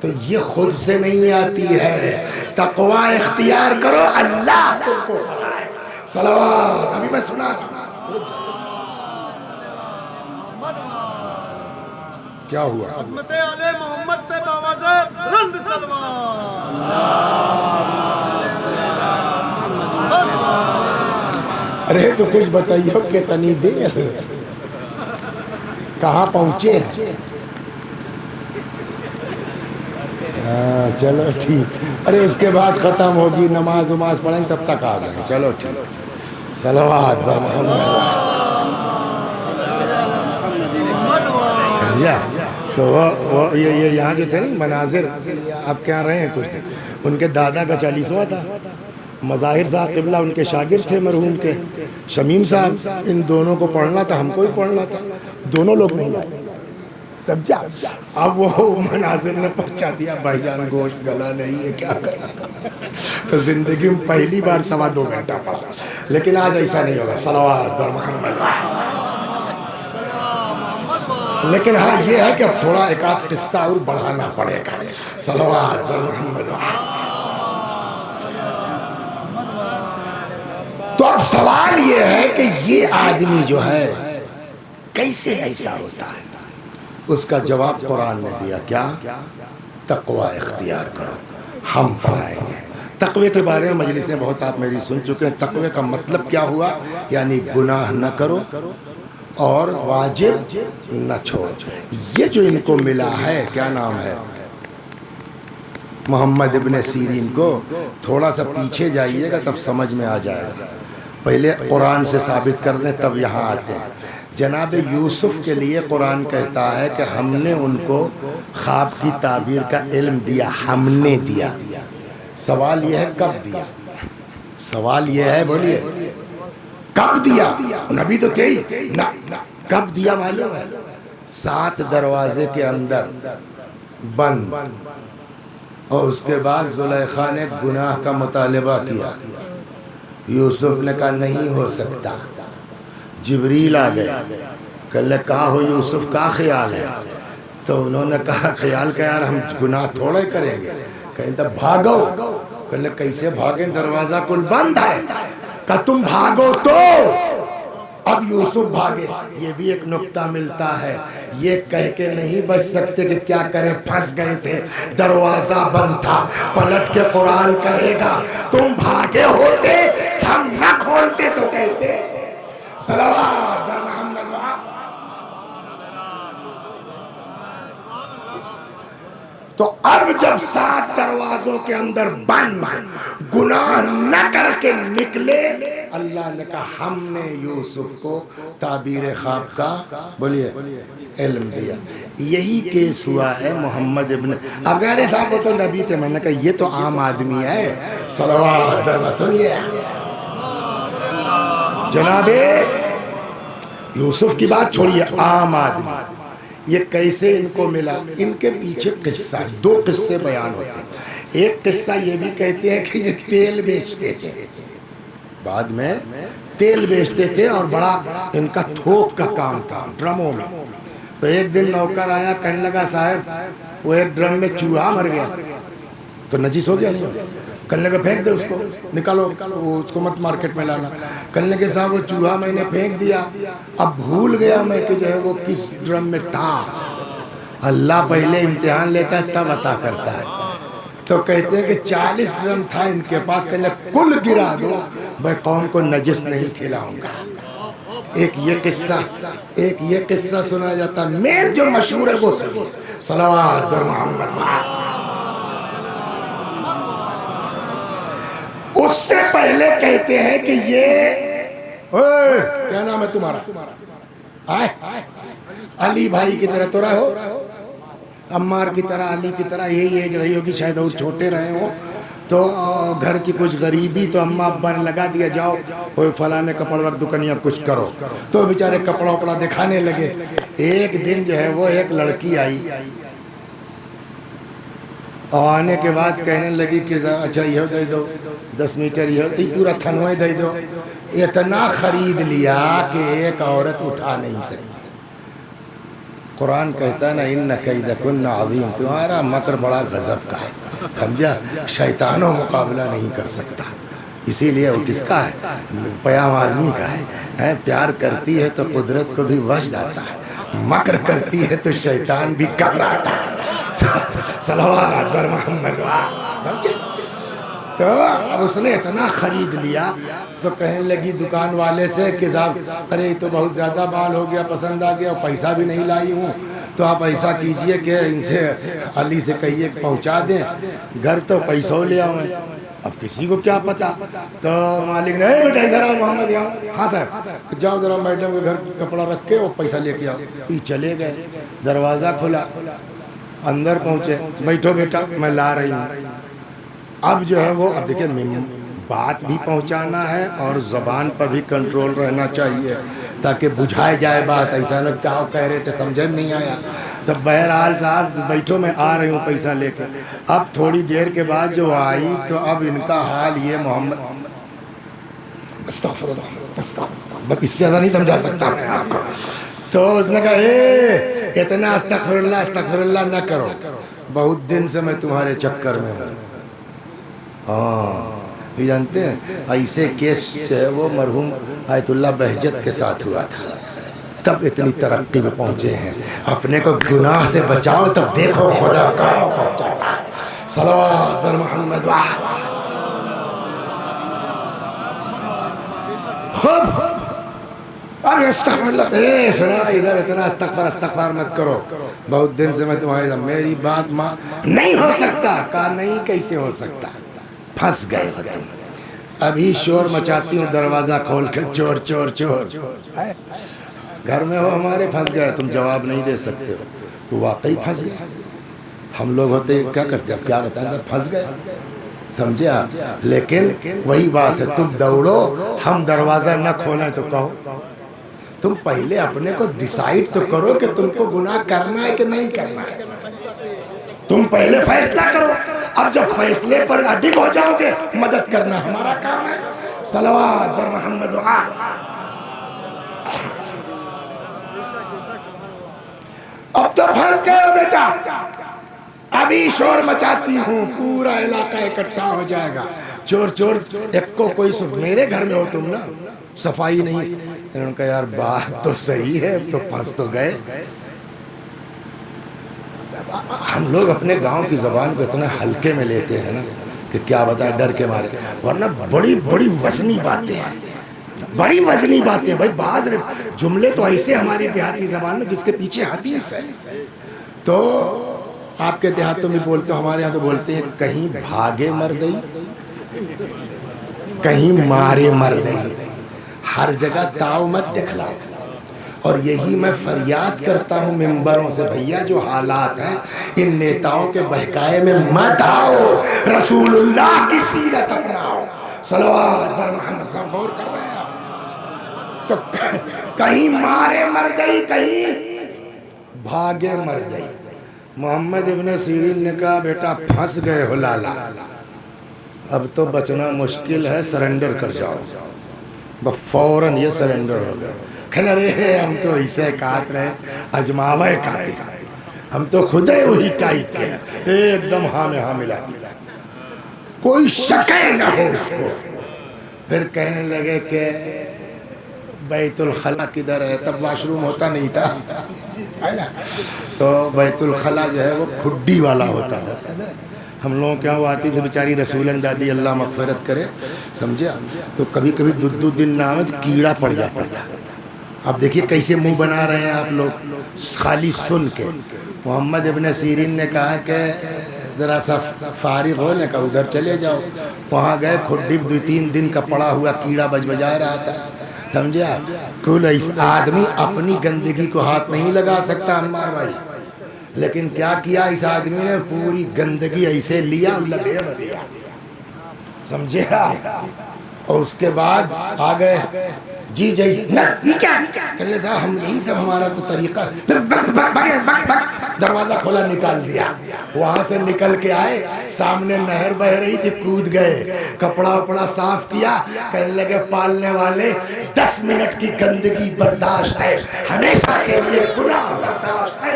تو یہ خود سے نہیں آتی ہے، تقوی اختیار کرو، اللہ تم کو بنائے۔ صلوات۔ ابھی میں سنا کیا ہوا؟ عظمت آل محمد پہ باوجہ بلند سلوات۔ ارے تو کچھ بتائیو کہ تنی دیر کہاں پہنچے ہیں؟ ہاں چلو ٹھیک، ارے اس کے بعد ختم ہوگی، نماز وماز پڑھیں تب تک آ جائیں، چلو ٹھیک۔ صلوات بر محمد۔ تو وہ یہ یہاں جو تھے نا مناظر، آپ کیا رہے ہیں کچھ دن، ان کے دادا کا 40واں تھا، مظاہر صاحب قبلہ ان کے شاگرد تھے مرحوم کے، شمیم صاحب، ان دونوں کو پڑھنا تھا، ہم کو ہی پڑھنا تھا، دونوں لوگ نہیں آئے، سمجھا؟ اب وہ مناظر نے پہنچا دیا بھائی جان گوشت گلا نہیں ہے، کیا کرنا؟ تو زندگی میں پہلی بار 2.25 گھنٹہ پڑھا، لیکن آج ایسا نہیں ہوگا۔ صلوات بر محمد۔ لیکن ہاں یہ ہے کہ اب تھوڑا ایک آدھ قصہ اور بڑھانا پڑے گا۔ صلوات بر محمد۔ تو اب سوال یہ ہے کہ یہ آدمی جو ہے کیسے ایسا ہوتا ہے؟ اس کا جواب قرآن نے دیا، کیا؟ تقوی اختیار کرو، ہم پڑھائیں گے۔ تقوی کے بارے میں مجلس میں بہت آپ میری سن چکے ہیں۔ تقوی کا مطلب کیا ہوا؟ یعنی گناہ نہ کرو اور واجب نہ چھوڑو۔ یہ جو ان کو ملا ہے، کیا نام ہے، محمد ابن سیرین کو، تھوڑا سا پیچھے جائیے گا تب سمجھ میں آ جائے گا، پہلے قرآن سے ثابت کر دیں تب یہاں آتے ہیں۔ جناب یوسف کے لیے قرآن کہتا ہے کہ ہم نے ان کو خواب کی تعبیر کا علم دیا، ہم نے دیا۔ سوال یہ ہے کب دیا؟ سوال یہ ہے، بولیے کب دیا؟ نبی تو تھے ہی نہ، کب دیا معلوم ہے؟ 7 دروازے کے اندر بند، اور اس کے بعد زلیخا نے گناہ کا مطالبہ کیا، یوسف نے کہا نہیں ہو سکتا، جبریل آ گئے، کہنے کہا ہو یوسف کا خیال ہے؟ تو انہوں نے کہا خیال کا یار ہم گناہ تھوڑے کریں گے، کہیں تو بھاگو، کہنے کیسے بھاگیں دروازہ کل بند ہے، کہ تم بھاگو تو اب یوسف بھاگے۔ یہ بھی ایک نقطہ ملتا ہے، یہ کہہ کے نہیں بچ سکتے کہ کیا کریں، پھنس گئے تھے، دروازہ بند تھا، پلٹ کے قرآن کہے گا تم بھاگے ہوتے ہم نہ کھولتے تو کہتے۔ صلوات بر محمد۔ تو اب جب 7 دروازوں کے اندر بند گناہ نہ کر کے نکلے، اللہ نے کہا ہم نے یوسف کو تعبیر خواب کا بولیے علم دیا۔ یہی کیس ہوا ہے محمد ابن، اب غیر صاحب وہ تو نبی تھے، میں نے کہا یہ تو عام آدمی ہے، صلوات درما سنیے جناب یوسف کی بات چھوڑیے، عام آدمی یہ کیسے ان کو ملا؟ ان کے پیچھے قصہ، 2 قصے بیان ہوتے ہیں۔ ایک قصہ یہ بھی کہتے ہیں کہ یہ تیل بیچتے تھے، بعد میں تیل بیچتے تھے اور بڑا ان کا تھوک کا کام تھا ڈرموں میں۔ تو ایک دن نوکر آیا، کہنے لگا صاحب وہ ایک ڈرم میں چوہا مر گیا، تو نجس ہو گیا نہیں؟ کہنے لگا پھینک دے اس کو، نکالو وہ اس کو مت مارکیٹ میں لانا۔ کہنے لگے صاحب وہ چوہا میں نے پھینک دیا، اب بھول گیا میں کہ جو ہے وہ کس ڈرم میں تھا۔ اللہ پہلے امتحان لیتا ہے تب عطا کرتا ہے۔ تو کہتے ہیں کہ 40 ڈرم تھا ان کے پاس، کہنے لگے کل گرا دو، میں قوم کو نجس نہیں کھلاؤں گا۔ ایک یہ قصہ سنا جاتا، مین جو مشہور ہے وہ صلوات بر محمد۔ اس سے پہلے کہتے ہیں کہ یہ کیا نام ہے تمہارا؟ علی بھائی کی طرح تو رہو، عمار کی طرح، علی کی طرح، یہی ایج رہی ہوگی شاید، اور چھوٹے رہے ہوں تو گھر کی کچھ غریبی تو اماں ابا نے لگا دیا، جاؤ کوئی فلانے کپڑ وقت دکانیاں کچھ کرو، تو بیچارے کپڑا وپڑا دکھانے لگے۔ ایک دن جو ہے وہ ایک لڑکی آئی اور آنے کے بعد کہنے لگی کہ اچھا یہ دے دو 10 میٹر، یہ پورا تھنوے دے دو۔ اتنا خرید لیا کہ ایک عورت اٹھا نہیں سکی۔ قرآن کہتا ہے نا ان کیدکن عظیم، تمہارا مکر بڑا غضب کا ہے، سمجھا؟ شیطانوں مقابلہ نہیں کر سکتا، اسی لیے وہ کس کا ہے؟ پیام آدمی کا ہے۔ پیار کرتی ہے تو قدرت کو بھی وجد آتا ہے، مکر کرتی ہے تو شیطان بھی گھبراتا ہے۔ صلوات بر محمد۔ تو اب اس نے اتنا خرید لیا تو کہنے لگی دکان والے سے کہ صاحب ارے تو بہت زیادہ مال ہو گیا، پسند آ گیا اور پیسہ بھی نہیں لائی ہوں، تو آپ ایسا کیجئے کہ ان سے علی سے کہیے پہنچا دیں گھر، تو پیسوں لے آؤں۔ اب کسی کو کیا پتا، تو مالک نے اے بیٹا ادھر آؤ محمد یہاں، ہاں صاحب جاؤ ذرا میڈم کے گھر کپڑا رکھ کے وہ پیسہ لے کے آؤ۔ یہ چلے گئے، دروازہ کھلا، اندر پہنچے، بیٹھو بیٹا میں لا رہی ہوں۔ اب جو ہے وہ اب دیکھیں بات بھی پہنچانا ہے اور زبان پر بھی کنٹرول رہنا چاہیے تاکہ بجھائے جائے بات، ایسا نہ کیا کہہ رہے تھے سمجھ نہیں آیا۔ تو بہرحال صاحب بیٹھو میں آ رہی ہوں پیسہ لے کر۔ اب تھوڑی دیر کے بعد جو آئی تو اب ان کا حال یہ محمد، بس اس سے زیادہ نہیں سمجھا سکتا میں آپ کو۔ تو اس نے کہا اے اتنا استغفر اللہ نہ کرو، بہت دن سے میں تمہارے چکر میں ہوں۔ یہ جانتے ہیں ایسے کیس جو ہے وہ مرحوم آیت اللہ بہجت کے ساتھ ہوا تھا، تب اتنی ترقی میں پہنچے ہیں۔ اپنے کو گناہ سے بچاؤ تب دیکھو خدا کہاں پہنچاتا ہے۔ صلوات بر محمد۔ خوب اب استغفر اللہ، سنا ادھر اتنا استغفار مت کرو، بہت دن سے میں تمہارے میری بات نہیں ہو سکتا، کہا نہیں کیسے ہو سکتا، پھنس گئے۔ ابھی شور مچاتی ہوں دروازہ کھول کے، چور چور چور، گھر میں ہو ہمارے، پھنس گئے، تم جواب نہیں دے سکتے ہو، تو واقعی پھنس گئے۔ ہم لوگ ہوتے کیا کرتے، اب کیا بتائیں اگر پھنس گئے، سمجھے آپ؟ لیکن وہی بات ہے، تم دوڑو، ہم دروازہ نہ کھولیں تو کہو، تم پہلے اپنے کو ڈیسائیڈ تو کرو کہ تم کو گناہ کرنا ہے کہ نہیں کرنا ہے، تم پہلے فیصلہ کرو۔ اب جب فیصلے پر اڈگ ہو جاؤ گے، مدد کرنا ہمارا کام ہے۔ صلوات بر محمد۔ اب تو پھنس گئے ہو بیٹا، ابھی شور مچاتی ہوں پورا علاقہ اکٹھا ہو جائے گا، چور چور ایک کو کوئی میرے گھر میں ہو تم نا، صفائی نہیں۔ انہوں نے کہا یار بات تو صحیح ہے، تو پھنس تو گئے۔ ہم لوگ اپنے گاؤں کی زبان کو اتنا ہلکے میں لیتے ہیں نا کہ کیا بتائیں، ڈر کے مارے، ورنہ بڑی بڑی وزنی باتیں ہیں، بڑی وزنی باتیں بھائی، بعض جملے تو ایسے ہماری دیہاتی زبان میں جس کے پیچھے حدیث ہے۔ تو آپ کے دیہاتوں میں بولتے ہو، ہمارے یہاں تو بولتے ہیں کہیں بھاگے مر گئی کہیں مارے مر گئی، ہر جگہ تاؤ مت دکھلاؤ۔ اور یہی میں فریاد کرتا ہوں ممبروں سے، بھیا جو حالات ہیں ان نیتاؤں کے بہکائے میں مت آؤ، رسول اللہ کی سیرت اپناؤ، صلوات پر محمد صلی اللہ علیہ وسلم غور کر رہے ہیں آپ؟ تو کہیں مارے مر گئی کہیں بھاگے مر گئی۔ محمد ابن سیرین نے کہا بیٹا پھنس گئے ہو لالا، اب تو بچنا مشکل ہے، سرنڈر کر جاؤ۔ فوراً یہ سرنڈر ہو گئے۔ کہنا رہے ہم تو اسے کات رہے اجماوے کاتے، ہم تو خود ہی وہی ٹائپ کے ہیں، ایک دم ہاں میں ہاں ملا دیا، کوئی شک نہ ہو اس کو۔ پھر کہنے لگے کہ بیت الخلا کدھر ہے؟ تب واش روم ہوتا نہیں تھا ہے نا، تو بیت الخلا جو ہے وہ کھڈی والا ہوتا ہے۔ ہم لوگوں کے یہاں وہ آتی تھی بیچاری رسولن دادی، اللہ مغفرت کرے، سمجھے؟ تو کبھی کبھی دو دن نہ آمد کیڑا پڑ جاتا تھا۔ اب دیکھیے کیسے منہ بنا رہے ہیں آپ لوگ خالی سن کے۔ محمد ابن سیرین نے کہا کہ ذرا سا فارغ ہو، نے کہا ادھر چلے جاؤ۔ وہاں گئے، کھڈی 2-3 دن کا پڑا ہوا کیڑا بجا رہا تھا، سمجھے آپ؟ کوئی آدمی اپنی گندگی کو ہاتھ نہیں لگا سکتا عمار بھائی، لیکن کیا کیا اس آدمی نے؟ پوری گندگی ایسے لیا لپیٹ دیا، سمجھے آپ؟ اور اس کے بعد آ گئے جی کہنے صاحب ہم یہی سب ہمارا تو طریقہ، دروازہ کھولا نکال دیا۔ وہاں سے نکل کے آئے، سامنے نہر بہ رہی تھی، کود گئے، کپڑا وپڑا صاف کیا، کہنے لگے پالنے والے 10 منٹ کی گندگی برداشت ہے، ہمیشہ کے لیے گناہ برداشت ہے۔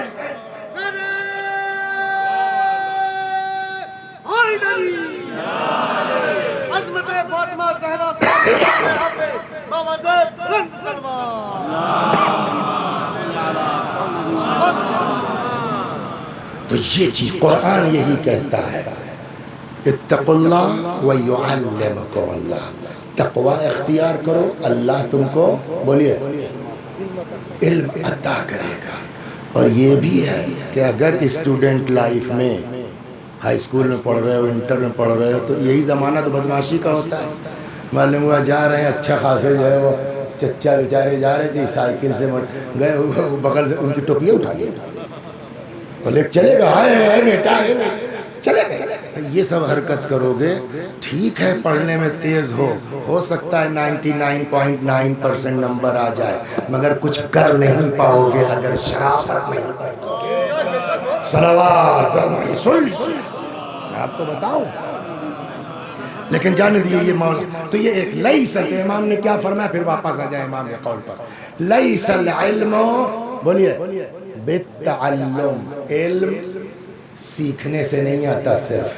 عظمت فاطمہ زہرا بابا زیب بلند سلمان۔ تو یہ چیز قرآن یہی کہتا ہے، اتقوا اللہ ویعلمکم اللہ، تقوی اختیار کرو، اللہ تم کو بولیے علم عطا کرے گا۔ اور یہ بھی ہے کہ اگر اسٹوڈنٹ لائف میں ہائی اسکول میں پڑھ رہے ہو، انٹر میں پڑھ رہے ہو، تو یہی زمانہ تو بدمعاشی کا ہوتا ہے۔ معلوم ہوا جا رہے ہیں اچھا خاصے جو ہے وہ چچا بیچارے جا رہے تھے سائیکل سے گئے، بغل سے ان کی ٹوپیاں اٹھا لیا، بولے چلے گا بیٹا چلے گئے۔ یہ سب حرکت کرو گے، ٹھیک ہے پڑھنے میں تیز ہو سکتا ہے 99.9% نمبر آ جائے، مگر کچھ کر نہیں پاؤ گے اگر شرافت نہیں برتو گے۔ صلوات سن لیجیے، میں آپ کو بتاؤں، لیکن جانے دیئے یہ مولا۔ تو یہ ایک لیس، امام نے کیا فرمایا؟ پھر واپس آ جائے امام کے قول پر، لیس العلم، بولیے بالتعلم، علم سیکھنے سے نہیں آتا، صرف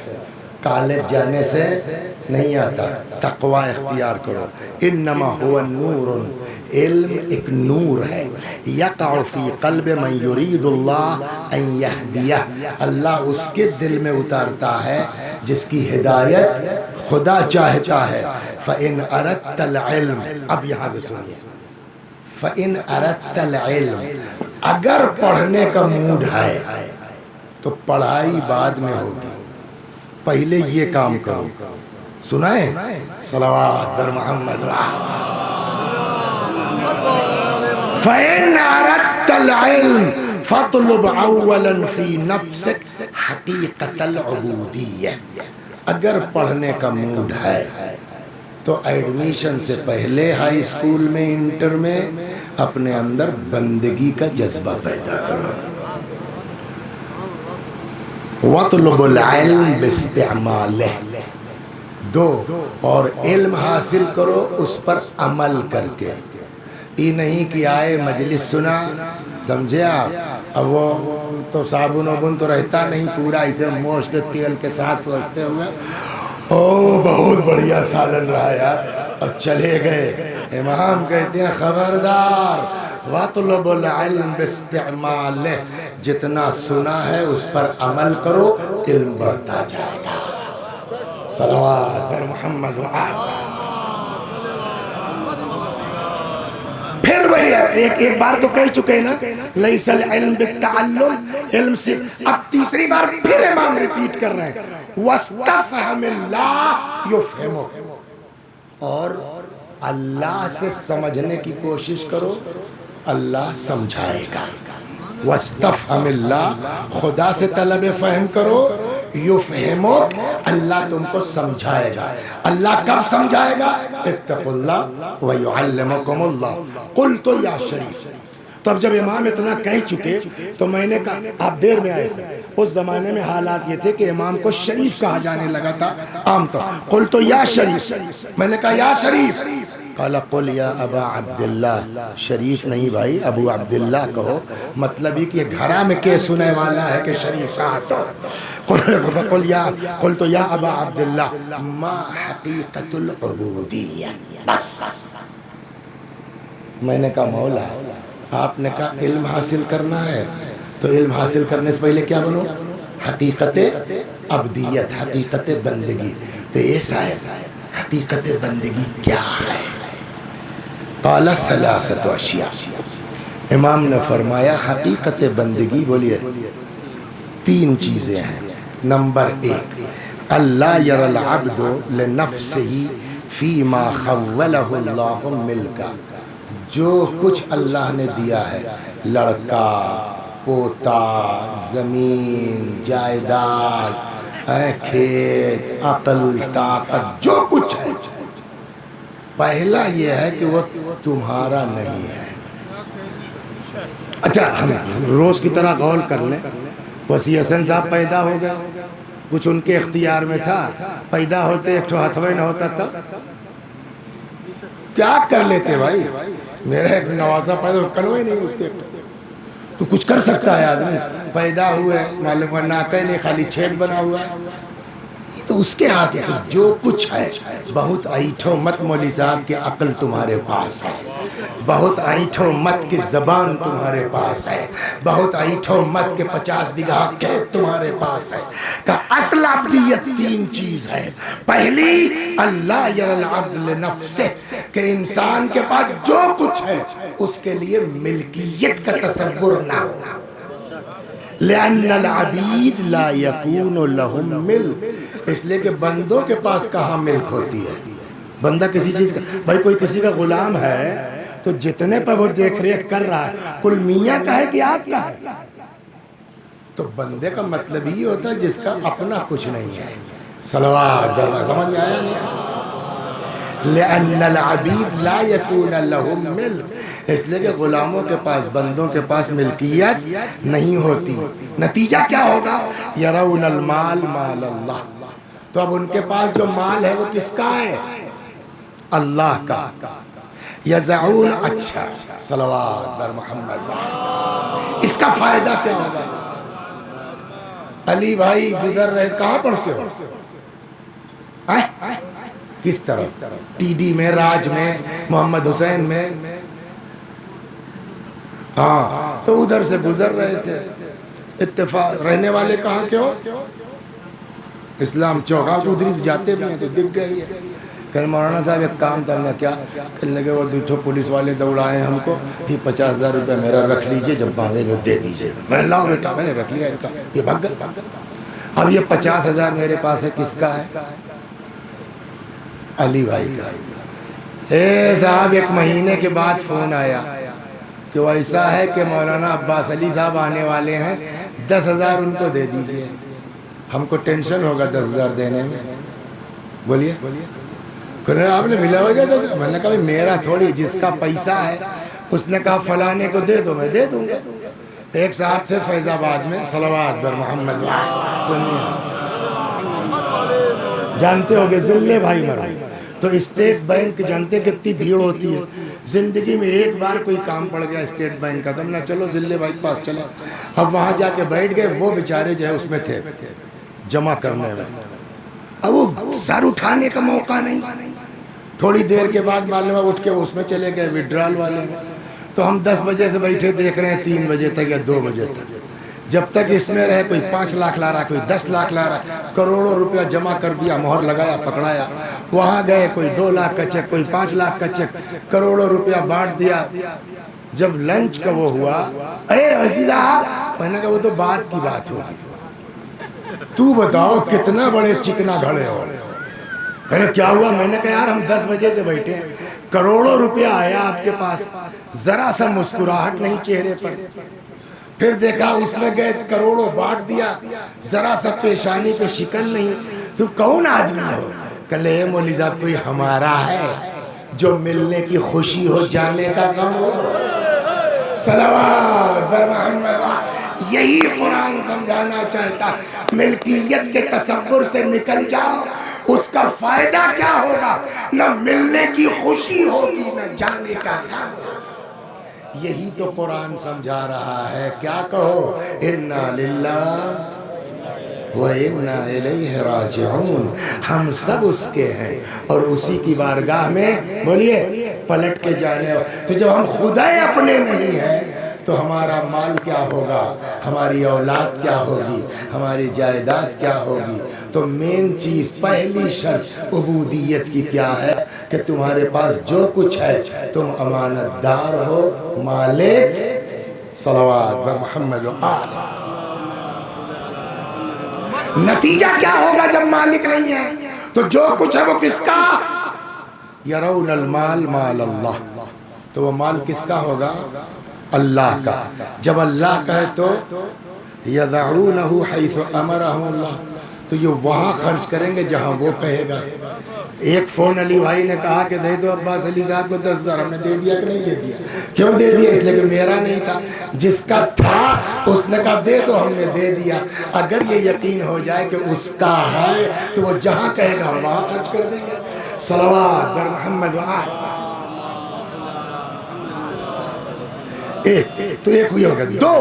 کالج جانے سے نہیں آتا، تقوی اختیار کرو۔ انما هو نور، علم ایک نور ہے، یقع فی قلب من یرید اللہ ان یہدیہ، اللہ اس کے دل میں اتارتا ہے جس کی ہدایت خدا چاہتا ہے۔ فَإِنْ أَرَدْتَ الْعِلْمِ، اب یہاں سے سنیے، فَإِنْ أَرَدْتَ الْعِلْمِ، اگر پڑھنے کا موڈ ہے تو پڑھائی بعد میں ہوگی، پہلے یہ کام کرو۔ سنائیں صلوات در محمد۔ فَإِنْ أَرَدْتَ الْعِلْمِ فَاطْلُبْ أَوَّلًا فِي نَفْسِكَ حَقِيقَةَ الْعُبُودِيَّةِ، اگر پڑھنے کا موڈ ہے تو ایڈمیشن سے پہلے ہائی اسکول میں، انٹر میں اپنے اندر بندگی کا جذبہ پیدا کرو۔ وَاطْلُبُ الْعِلْمِ بِاسْتِعْمَالِهِ، دو اور علم حاصل کرو اس پر عمل کر کے۔ یہ نہیں کہ آئے مجلس سنا، سمجھے آپ، اب وہ تو صابن وابن تو رہتا نہیں، پورا اسے موش کے تیل کے ساتھ رکھتے ہوئے بہت بڑھیا سالن رہا یار، اور چلے گئے۔ امام کہتے ہیں خبردار، وَاطْلُبُ الْعِلْمِ بِاسْتِعْمَالِهِ، جتنا سنا ہے اس پر عمل کرو، علم بڑھتا جائے گا۔ صلوات پر محمد پھر وہی ہے، ایک بار تو کہہ چکے نا لیس العلم بالتعلم، علم سے، اب تیسری بار پھر امام ریپیٹ کر رہے ہیں وَاسْتَفْهَمِ اللَّهُ يُفْهِمُكَ، اور اللہ سے سمجھنے کی کوشش کرو، اللہ سمجھائے گا۔ وَاسْتَفْهَمِ اللَّهُ، خدا سے طلب فہم کرو، يُفْهِمُكَ، اللہ تم کو سمجھائے گا۔ اللہ کب سمجھائے گا؟ اتقوا اللہ وَيُعَلِّمُكُمُ اللَّهُ۔ قُلْتُ یا شریف، تو اب جب امام اتنا کہہ چکے تو میں نے کہا، آپ دیر میں آئے سر، اس زمانے میں حالات یہ تھے کہ امام کو شریف کہا جانے لگا تھا عام طور۔ قلت یا شریف، میں نے کہا یا شریف، قال قل یا ابا عبداللہ، شریف نہیں بھائی ابو عبداللہ کہو، مطلب یہ کہ گھرا میں کے سنے والا ہے کہ شریف کہا تو۔ قلت یا ابا عبداللہ ما حقیقت العبودیہ، بس میں نے کہا مولا آپ نے کہا علم حاصل کرنا ہے تو علم حاصل کرنے سے پہلے کیا بنو؟ حقیقت عبدیت، حقیقت بندگی۔ تو ایسا ہے، حقیقت بندگی کیا ہے؟ قال ثلاثۃ اشیاء، امام نے فرمایا حقیقت بندگی بولیے 3 چیزیں ہیں۔ نمبر 1، اللہ یری العبد لنفسہ فیما خولہ اللہ ملکا، جو کچھ اللہ نے دیا ہے، لڑکا، پوتا، زمین، جائیداد، کھیت، عقل، طاقت، جو کچھ ہے، پہلا یہ ہے کہ وہ تمہارا نہیں ہے۔ اچھا ہم روز کی طرح غور کر لیں، وسیع حسن صاحب پیدا ہو گئے، کچھ ان کے اختیار میں تھا، پیدا ہوتے ایک تو ہتھوے نہ ہوتا تھا، کیا کر لیتے بھائی؟ میرا ایک نوازا پیدا کنوے نہیں اس کے، تو کچھ کر سکتا ہے آدمی؟ پیدا ہوئے معلوم ہے ناکے نہیں، خالی چھید بنا ہوا ہے، تو اس کے ہاتھ میں جو کچھ ہے۔ بہت ایٹھو مت مولوی صاحب کی عقل تمہارے پاس ہے، بہت ایٹھو مت کی زبان تمہارے پاس ہے، بہت ایٹھو مت کے 50 بیگھہ کھیت تمہارے پاس ہے۔ کہ اصل عبدیت 3 چیز ہے۔ پہلی، اللہ یری العبد لنفسہ، کہ انسان کے پاس جو کچھ ہے اس کے لیے ملکیت کا تصور نہ ہو، لأن العبید لا یکون لهم ملک، اس لیے کہ بندوں کے پاس کہاں ملک ہوتی ہے؟ بندہ کسی چیز کا، بھائی کوئی کسی کا غلام ہے تو جتنے پر وہ دیکھ ریکھ کر رہا ہے، کل میاں کا ہے کہ آپ کا ہے؟ تو بندے کا مطلب ہی ہوتا ہے جس کا اپنا کچھ نہیں ہے۔ صلوات دربار، سمجھ میں آیا نہیں؟ لأن العبید لا یکون لهم ملک، اس لیے کہ غلاموں کے پاس، بندوں کے پاس ملکیت نہیں ہوتی۔ نتیجہ کیا ہوگا؟ یرون المال مال اللہ، تو اب ان کے پاس جو مال ہے وہ کس کا ہے؟ اللہ کا۔ یزعون، اچھا صلوات بر محمد، اس کا فائدہ کیا ہوگا؟ علی بھائی گزر رہے، کہاں پڑھتے ہو؟ کس طرح؟ ٹی ڈی میں، راج میں، محمد حسین میں، ہاں تو ادھر سے گزر رہے تھے، اتفاق رہنے والے کہاں کے ہو؟ اسلام چوک، تو ادھر جاتے بھی ہیں تو دکھ گئی ہے۔ کہ مولانا صاحب ایک کام تھا، نے کیا کہنے لگے، وہ 2 پولیس والے دوڑائے ہم کو، یہ 50,000 روپے میرا رکھ لیجئے، جب مانگیں گے دے دیجئے۔ میں نے لاؤ بیٹا، میں نے رکھ لیا ان کا، یہ بھگ گئے۔ اب یہ 50,000 میرے پاس ہے، کس کا ہے؟ علی بھائی کا۔ اے صاحب، 1 مہینے کے بعد فون آیا کہ وہ ایسا ہے کہ مولانا عباس علی صاحب آنے والے ہیں، 10,000 ان کو دے دیجئے۔ ہم کو ٹینشن ہوگا 10,000 دینے میں، بولیے کہنے آپ نے ملا وجہ دے دو۔ میں نے کہا میرا تھوڑی، جس کا پیسہ ہے اس نے کہا فلانے کو دے دو، میں دے دوں گا۔ ایک صاحب سے فیض آباد میں، صلوات بر محمد، سنیے، جانتے ہوگے ذلے بھائی مرا، تو اسٹیٹ بینک جانتے کتنی بھیڑ ہوتی ہے، زندگی میں ایک بار کوئی کام پڑ گیا اسٹیٹ بینک کا، تو ہم نے چلو ذلے بھائی کے پاس چلے، اب وہاں جا کے بیٹھ گئے، وہ بیچارے جو ہے اس میں تھے جمع کرنے میں، اب وہ سر اٹھانے کا موقع نہیں۔ تھوڑی دیر کے بعد معلوم ہے اٹھ کے اس میں چلے گئے وڈرال والے میں، تو ہم 10 بجے سے بیٹھے دیکھ رہے ہیں 3 بجے تک یا 2 بجے تک، جب تک اس میں رہے کوئی 5 لاکھ لا رہا کوئی 10 لاکھ لا رہا, کروڑوں روپیہ جمع کر دیا, مہر لگایا, پکڑایا. وہاں گئے کوئی 2 لاکھ کا چیک, کوئی 5 لاکھ کا چیک, کروڑوں روپیہ بانٹ دیا. جب لنچ کا وہ ہوا, ارے عزیزہ, میں نے کہا وہ تو بات کی بات ہوگی, تو بتاؤ کتنا بڑے چکنا گھڑے ہو. کہنے کیا ہوا؟ میں نے کہا یار ہم 10 بجے سے بیٹھے ہیں, کروڑوں روپیہ آیا آپ کے پاس, ذرا سا مسکراہٹ نہیں چہرے پر. پھر دیکھا اس میں گئے کروڑوں بانٹ دیا, ذرا سا پیشانی پہ شکن نہیں. تو کون آدمی ہو؟ کہلے مولوی صاحب کوئی ہمارا ہے جو ملنے کی خوشی ہو, جانے کا غم ہو. صلوات بر محمد. یہی قرآن سمجھانا چاہتا, ملکیت کے تصور سے نکل جاؤ, اس کا فائدہ کیا ہوگا؟ نہ ملنے کی خوشی ہوگی نہ جانے کا غم. یہی تو قرآن سمجھا رہا ہے. کیا کہو؟ انا للہ وَإِنَّا إِلَيْهِ رَاجِعُونَ. ہم سب اس کے ہیں اور اسی کی بارگاہ میں بولیے پلٹ کے جانے. تو جب ہم خدا اپنے نہیں ہیں تو ہمارا مال کیا ہوگا, ہماری اولاد کیا ہوگی, ہماری جائیداد کیا ہوگی. تو مین چیز, پہلی شرط عبودیت کی کیا ہے کہ تمہارے پاس جو کچھ ہے تم امانت دار ہو, مالک. صلوات بر محمد و آل. نتیجہ کیا ہوگا جب مالک نہیں ہے؟ تو جو کچھ ہے وہ کس کا؟ یرون المال مال اللہ. تو وہ مال کس کا ہوگا؟ اللہ کا. جب اللہ کا ہے تو یدعونہ حیث امرہم اللہ, تو یہ وہاں خرچ کریں گے جہاں وہ کہے گا. ایک فون علی بھائی نے کہا کہ دے دو عباس علی صاحب کو 10,000. ہم نے دے دیا کہ نہیں دے دیا؟ کیوں دے دیا؟ اس لیے کہ میرا نہیں تھا, جس کا تھا اس نے کہا دے دو, ہم نے دے دیا. اگر یہ یقین ہو جائے کہ اس کا ہے تو وہ جہاں کہے گا ہم وہاں خرچ کر دیں گے. صلوات بر محمد و آل. ایک تو ایک ہوئی ہوگا. 2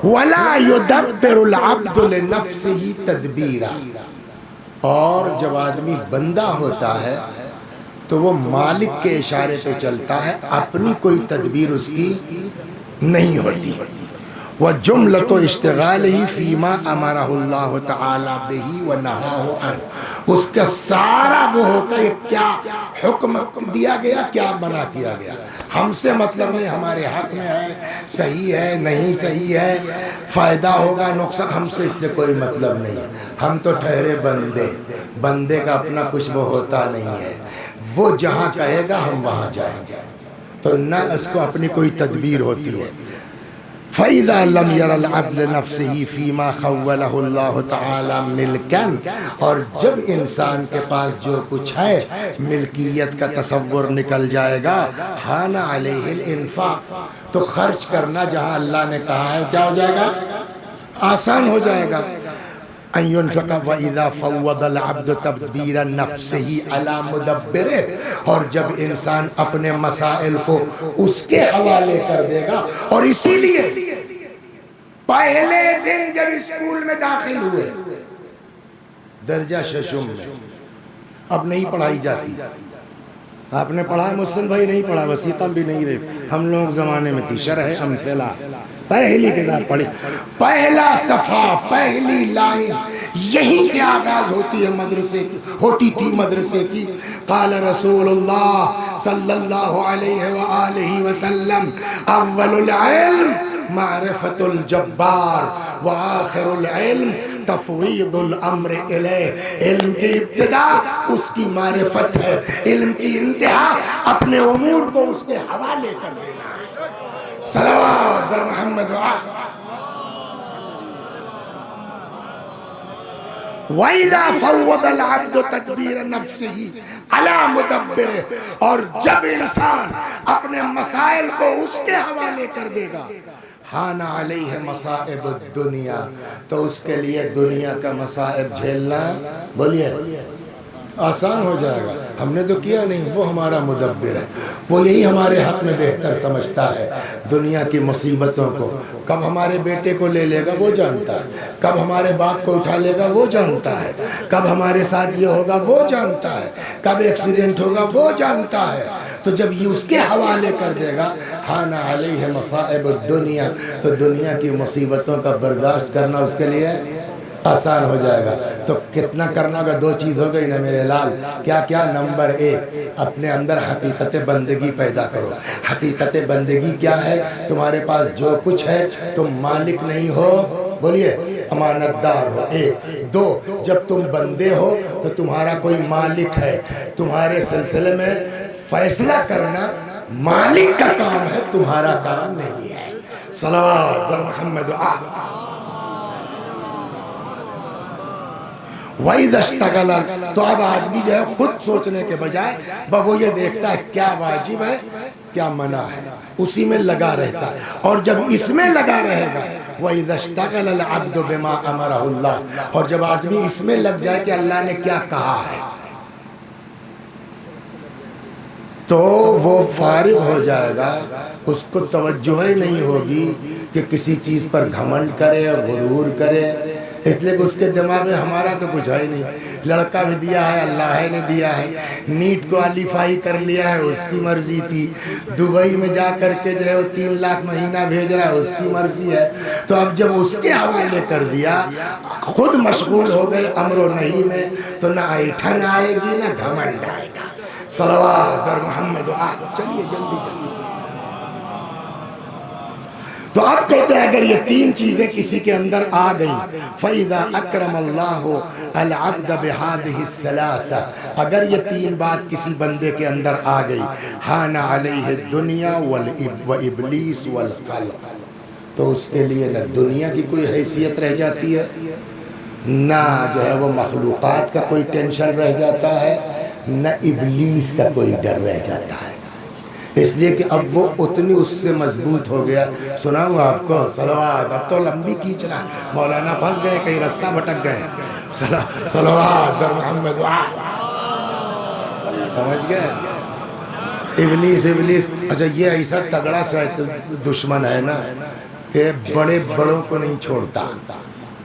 وَلَا يُدَبِّرُ الْعَبْدُ لِنَفْسِهِ تَدْبِيرًا. اور جب آدمی بندہ ہوتا ہے تو وہ مالک کے اشارے پہ چلتا ہے, اپنی کوئی تدبیر اس کی نہیں ہوتی. وَجُمْلَةُ اشْتِغَالِهِ فِي مَا أَمَرَهُ اللَّهُ تَعَالَى بِهِ وَنَهَاهُ عَنْهُ. اس کا سارا وہ ہوتا ہے کیا حکم دیا گیا, کیا منع کیا گیا. ہم سے مطلب نہیں, ہمارے حق میں ہے, صحیح ہے نہیں صحیح ہے, فائدہ ہوگا نقصان, ہم سے اس سے کوئی مطلب نہیں ہے. ہم تو ٹھہرے بندے, بندے کا اپنا کچھ وہ ہوتا نہیں ہے. وہ جہاں کہے گا ہم وہاں جائیں گے. تو نہ اس کو اپنی کوئی تدبیر ہوتی ہے. فَإِذَا لَمْ يَرَ الْعَبْدُ نَفْسِهِ فِي مَا خَوَّلَهُ اللَّهُ تَعَالَى مِلْكًا. اور جب انسان کے پاس جو کچھ ہے ملکیت کا تصور نکل جائے گا, حَانَ عَلَيْهِ الْإِنفَاقُ. تو خرچ کرنا جہاں اللہ نے کہا ہے کیا ہو جائے گا؟ آسان ہو جائے گا. أن ينفق وإذا فوض العبد تدبير نفسه على مدبره. اور جب انسان اپنے مسائل کو اس کے حوالے کر دے گا. اور اسی لیے پہلے دن جب اسکول میں داخل ہوئے درجہ ششم میں, اب نہیں پڑھائی جاتی. آپ نے پڑھا؟ محسن بھائی نہیں پڑھا, وسیقہ بھی نہیں رہے. ہم لوگ زمانے میں تھی شرح امثلہ, پہلی کتاب پڑھی, پہلا صفحہ, پہلی لائن یہیں سے آغاز ہوتی ہے مدرسے کی, ہوتی تھی مدرسے کی. قال رسول اللہ صلی اللہ علیہ وآلہ وسلم اول العلم معرفت الجبار وآخر العلم تفویض الامر الیہ. علم کی ابتدا اس کی معرفت ہے, علم کی انتہا اپنے امور کو اس کے حوالے کر دینا ہے. صلوات بر محمد و آل. وَإِذَا فَوَّضَ الْعَبْدُ تَدْبِيرَ نَفْسِهِ عَلَى مُدَبِّرِهِ. اور جب انسان اپنے مسائل کو اس کے حوالے کر دے گا, حان علیہ مصائب الدنیا, تو اس کے لیے دنیا کا مصائب جھیلنا بولیے آسان ہو جائے گا. ہم نے تو کیا نہیں, وہ ہمارا مدبر ہے, وہ یہی ہمارے حق میں بہتر سمجھتا ہے. دنیا کی مصیبتوں کو کب ہمارے بیٹے کو لے لے گا وہ جانتا ہے, کب ہمارے باپ کو اٹھا لے گا وہ جانتا ہے, کب ہمارے ساتھ یہ ہوگا وہ جانتا ہے, کب ایکسیڈنٹ ہوگا وہ جانتا ہے. تو جب یہ اس کے حوالے کر دے گا حان علیہ مصائب الدنیا، تو دنیا کی مصیبتوں کا برداشت کرنا اس کے لیے آسان ہو جائے گا۔ تو کتنا کرنا ہوگا؟ دو چیز ہو گئی نا میرے لال، کیا کیا؟ نمبر ایک، اپنے اندر حقیقت بندگی پیدا کرو۔ حقیقت بندگی کیا ہے؟ تمہارے پاس جو کچھ ہے تم مالک نہیں ہو، بولیے امانت دار ہو، ایک۔ دو، جب تم بندے ہو تو تمہارا کوئی مالک ہے، تمہارے سلسلے میں فیصلہ کرنا مالک کا کام ہے، تمہارا کام نہیں ہے۔ صلوات محمد وَإِذَا اشْتَغَلَ، تو اب آدمی جو ہے خود سوچنے کے بجائے وہ یہ دیکھتا ہے کیا واجب ہے کیا منع ہے، اسی میں لگا رہتا ہے۔ اور جب اس میں لگا رہے گا وَإِذَا اشْتَغَلَ الْعَبْدُ بِمَا أَمَرَهُ اللَّهُ، اور جب آدمی اس میں لگ جائے کہ اللہ نے کیا کہا ہے، تو وہ فارغ ہو جائے گا، اس کو توجہ ہی نہیں ہوگی کہ کسی چیز پر گھمنڈ کرے اور غرور کرے، اس لیے کہ اس کے دماغ میں ہمارا تو کچھ ہے ہی نہیں۔ لڑکا بھی دیا ہے اللہ نے دیا ہے، نیٹ کوالیفائی کر لیا ہے اس کی مرضی تھی، دبئی میں جا کر کے جو ہے وہ 3 لاکھ مہینہ بھیج رہا ہے اس کی مرضی ہے۔ تو اب جب اس کے حوالے کر دیا، خود مشغول ہو گئے امر و نہی میں، تو نہ ایٹھن آئے گی نہ گھمنڈ آئے گا۔ صلوات اور محمد چلیے جلدی جلدی۔ تو اب کہتے ہیں اگر یہ 3 چیزیں کسی کے اندر آ گئیں، فَإِذَا أَكْرَمَ اللَّهُ الْعَبْدَ بِهَذِهِ الثَّلَاثَةِ، اگر یہ 3 بات کسی بندے کے اندر آ گئی، حَانَ عَلَيْهِ الدُّنْيَا وَإِبْلِيسُ وَالْخَلْقُ، تو اس کے لیے نہ دنیا کی کوئی حیثیت رہ جاتی ہے، نہ جو ہے وہ مخلوقات کا کوئی ٹینشن رہ جاتا ہے، نہ ابلیس کا کوئی ڈر رہ جاتا ہے، اس لیے کہ اب وہ اتنی اس سے مضبوط ہو گیا۔ سناؤں آپ کو صلوات، اب تو لمبی کھینچنا، مولانا پھنس گئے کہیں رستہ بھٹک گئے، صلوات اور محمد سمجھ گئے؟ ابلیس اچھا یہ ایسا تگڑا سا دشمن ہے نا کہ بڑے بڑوں کو نہیں چھوڑتا،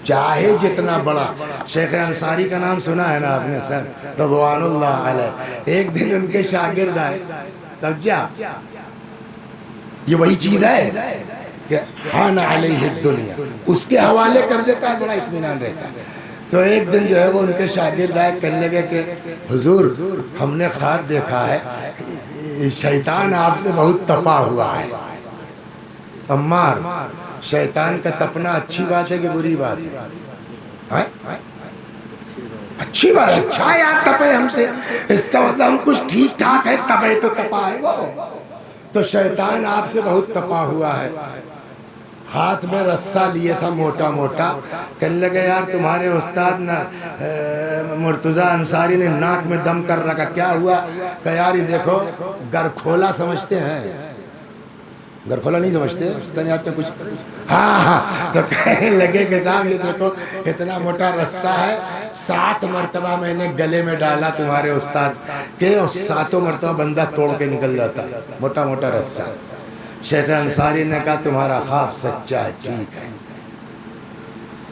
چاہے جتنا بڑا۔ شیخ انصاری کا نام سنا ہے نا آپ نے سر، رضوان اللہ علیہ، ایک دن ان کے شاگرد آئے، توجہ یہ وہی چیز ہے کہ حان علیہ الدنیا، اس کے حوالے کر دیتا ہے، بڑا اطمینان رہتا ہے۔ تو ایک دن جو ہے وہ ان کے شاگرد آئے، کہنے لگے کہ حضور ہم نے خواب دیکھا ہے شیطان آپ سے بہت تپا ہوا ہے۔ عمار، شیطان کا تپنا اچھی بات ہے کہ بری بات ہے؟ اچھی بات، اچھا یار تپے ہم سے، اس کا مطلب ہم کچھ ٹھیک ٹھاک ہے، تپے تو تپا ہے وہ۔ تو شیطان آپ سے بہت تپا ہوا ہے، ہاتھ میں رسہ لیے تھا موٹا موٹا، کہنے لگے یار تمہارے استاد مرتضیٰ انصاری نے ناک میں دم کر رکھا، کیا ہوا؟ کہ یار یہ دیکھو گر کھولا سمجھتے ہیں، گر کھولا نہیں سمجھتے آپ کے کچھ؟ ہاں تو کہنے لگے کہ صاحب یہ دیکھو اتنا موٹا رسہ ہے، 7 مرتبہ میں نے گلے میں ڈالا تمہارے استاد کے، اور 7 مرتبہ بندہ توڑ کے نکل جاتا، موٹا موٹا رسہ۔ شیخ انصاری نے کہا تمہارا خواب سچا ہے، ٹھیک ہے۔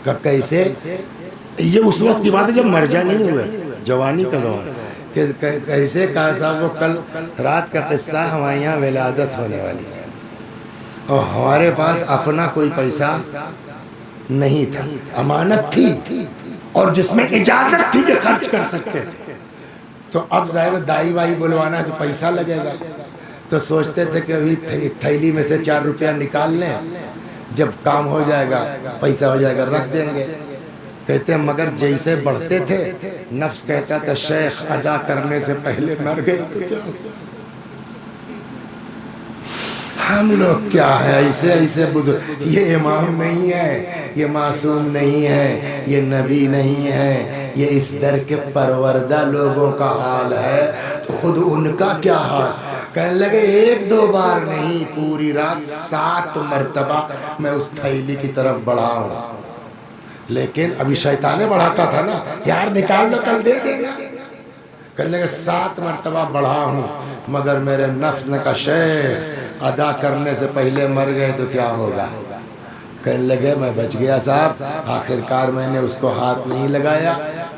کہ کیسے؟ یہ اس وقت کی بات ہے جب مرجع نہیں ہوئے، جوانی کا زمان، کہ کیسے؟ کہا صاحب وہ کل رات کا قصہ، ہمارے یہاں ولادت ہونے والی تھی اور ہمارے پاس اپنا کوئی پیسہ نہیں تھا، امانت تھی اور جس میں اجازت تھی کہ خرچ کر سکتے تھے۔ تو اب ظاہر دائی وائی بلوانا ہے تو پیسہ لگے گا، تو سوچتے تھے کہ ابھی تھیلی میں سے 4 روپیہ نکال لیں، جب کام ہو جائے گا پیسہ ہو جائے گا رکھ دیں گے۔ کہتے ہیں مگر جیسے بڑھتے تھے نفس کہتا تھا شیخ ادا کرنے سے پہلے مر گئے تو کیا ہوگا؟ ہم لوگ کیا ہے ایسے بزرگ، یہ امام نہیں ہے، یہ معصوم نہیں ہے، یہ نبی نہیں ہے، یہ اس در کے پروردہ لوگوں کا حال ہے، تو خود ان کا کیا حال؟ کہنے لگے 1-2 بار نہیں، پوری رات 7 مرتبہ میں اس تھیلی کی طرف بڑھا ہوں، لیکن ابھی شیطانے بڑھاتا تھا نا، یار نکال لو کل دے دے گا۔ کہنے لگے 7 مرتبہ بڑھا ہوں، مگر میرے نفس نے کہا شیخ ادا کرنے سے پہلے مر گئے تو کیا ہوگا؟ کہنے لگے میں بچ گیا صاحب، آخرکار میں نے اس کو ہاتھ نہیں لگایا،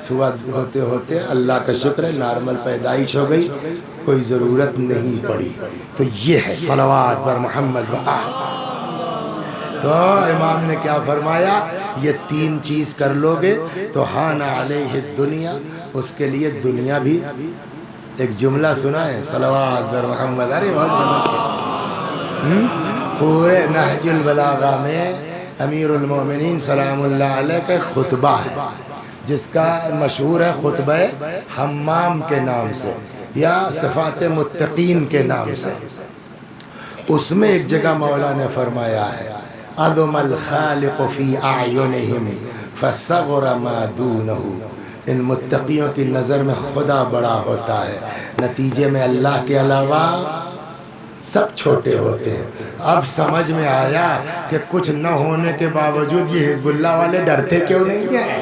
صبح ہوتے ہوتے اللہ کا شکر ہے نارمل پیدائش ہو گئی، کوئی ضرورت نہیں پڑی۔ تو یہ ہے صلوات بر محمد و آل۔ تو امام نے کیا فرمایا؟ یہ تین چیز کر لو گے تو حان علیہ الدنیا، اس کے لیے دنیا بھی۔ ایک جملہ سنا ہے صلوات بر محمد، ارے بہت بدل پورے نہج البلاغہ میں امیر المومنین سلام اللہ علیہ کا خطبہ ہے، جس کا مشہور ہے خطبہ حمام کے نام سے یا صفات متقین کے نام سے۔ اس میں ایک جگہ مولا نے فرمایا ہے عظم الخالق فی اعینہم فصغر ما دونہ، ان متقیوں کی نظر میں خدا بڑا ہوتا ہے، نتیجے میں اللہ کے علاوہ سب چھوٹے ہوتے ہیں۔ اب سمجھ میں آیا کہ کچھ نہ ہونے کے باوجود یہ حزب اللہ والے ڈرتے کیوں نہیں ہیں؟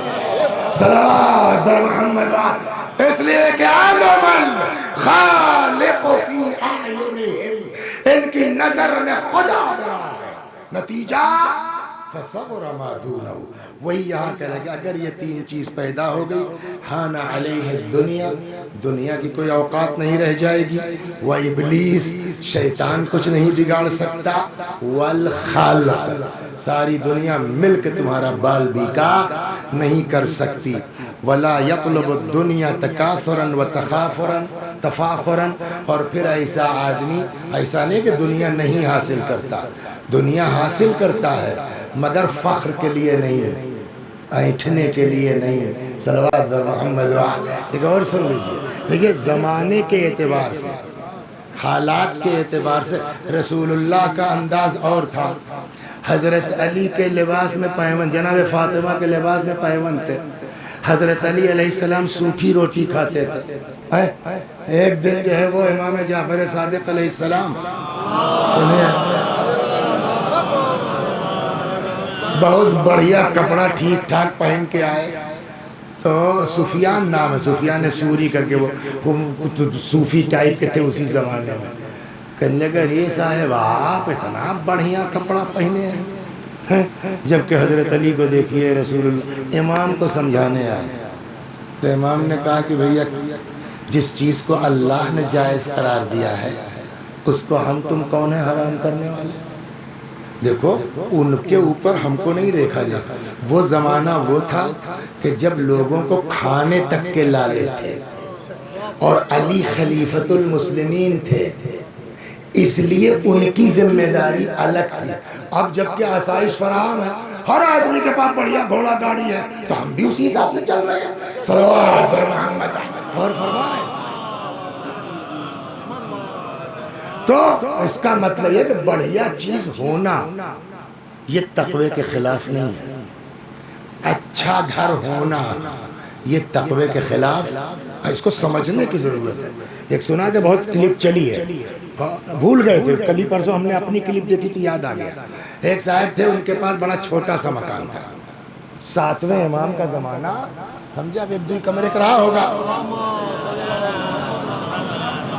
صلوات بر محمد، اس لیے کہ عظم الخالق فی اعینہم، ان کی نظر میں خدا بڑا ہے، نتیجہ فصغر ما دونہ، وہی یہاں کہہ رہے کہ اگر یہ تین چیز پیدا ہو گئی حان علیہ الدنیا، دنیا کی کوئی اوقات نہیں رہ جائے گی، وابلیس، شیطان کچھ نہیں بگاڑ سکتا، والخلق، ساری دنیا مل کے تمہارا بال بیکا نہیں کر سکتی، ولا یطلب الدنیا تکاثرا تفاخرا، اور پھر ایسا آدمی، ایسا نہیں کہ دنیا نہیں حاصل کرتا، دنیا حاصل کرتا ہے مگر فخر کے لیے نہیں، ایٹھنے کے لیے نہیں۔ صلوات بر محمد۔ ایک اور سن لیجیے، دیکھیے زمانے کے اعتبار سے، حالات کے اعتبار سے رسول اللہ کا انداز اور تھا۔ حضرت علی کے لباس میں پیوند، جناب فاطمہ کے لباس میں پیوند تھے۔ حضرت علی علیہ السلام سوکھی روٹی کھاتے تھے۔ ایک دن جو ہے وہ امام جعفر صادق علیہ السلام سنیے بہت بڑھیا کپڑا ٹھیک ٹھاک پہن کے آئے، تو سفیان نام ہے، سفیان سوری کر کے، وہ صوفی ٹائپ کے تھے اسی زمانے میں۔ کہنے لگا یہ صاحب آپ اتنا بڑھیا کپڑا پہنے ہیں، جبکہ حضرت علی کو دیکھیے رسول اللہ امام کو سمجھانے آئے۔ تو امام نے کہا کہ بھیا جس چیز کو اللہ نے جائز قرار دیا ہے اس کو ہم تم کون ہیں حرام کرنے والے؟ دیکھو ان کے اوپر ہم کو نہیں دیکھا جاتا، وہ زمانہ وہ تھا کہ جب لوگوں کو کھانے تک کے لالے تھے، اور علی خلیفۃ المسلمین تھے، اس لیے ان کی ذمہ داری الگ تھی۔ اب جب کہ آسائش فراہم ہے، ہر آدمی کے پاس بڑھیا گھوڑا گاڑی ہے، تو ہم بھی اسی حساب سے چل رہے ہیں۔ صلوات بر محمد۔ اور فرمائیں تو اس کا مطلب یہ کہ بڑھیا چیز ہونا یہ تقوی کے خلاف نہیں ہے، اچھا گھر ہونا یہ تقوی کے خلاف، اس کو سمجھنے کی ضرورت ہے۔ ایک سنا کہ بہت کلپ چلی ہے، بھول گئے تھے، کل ہی پرسوں ہم نے اپنی کلپ دیکھی تو یاد آ گیا۔ ایک صاحب تھے، ان کے پاس بڑا چھوٹا سا مکان تھا، 7ویں امام کا زمانہ، سمجھا ایک دو کمرے کا رہا ہوگا۔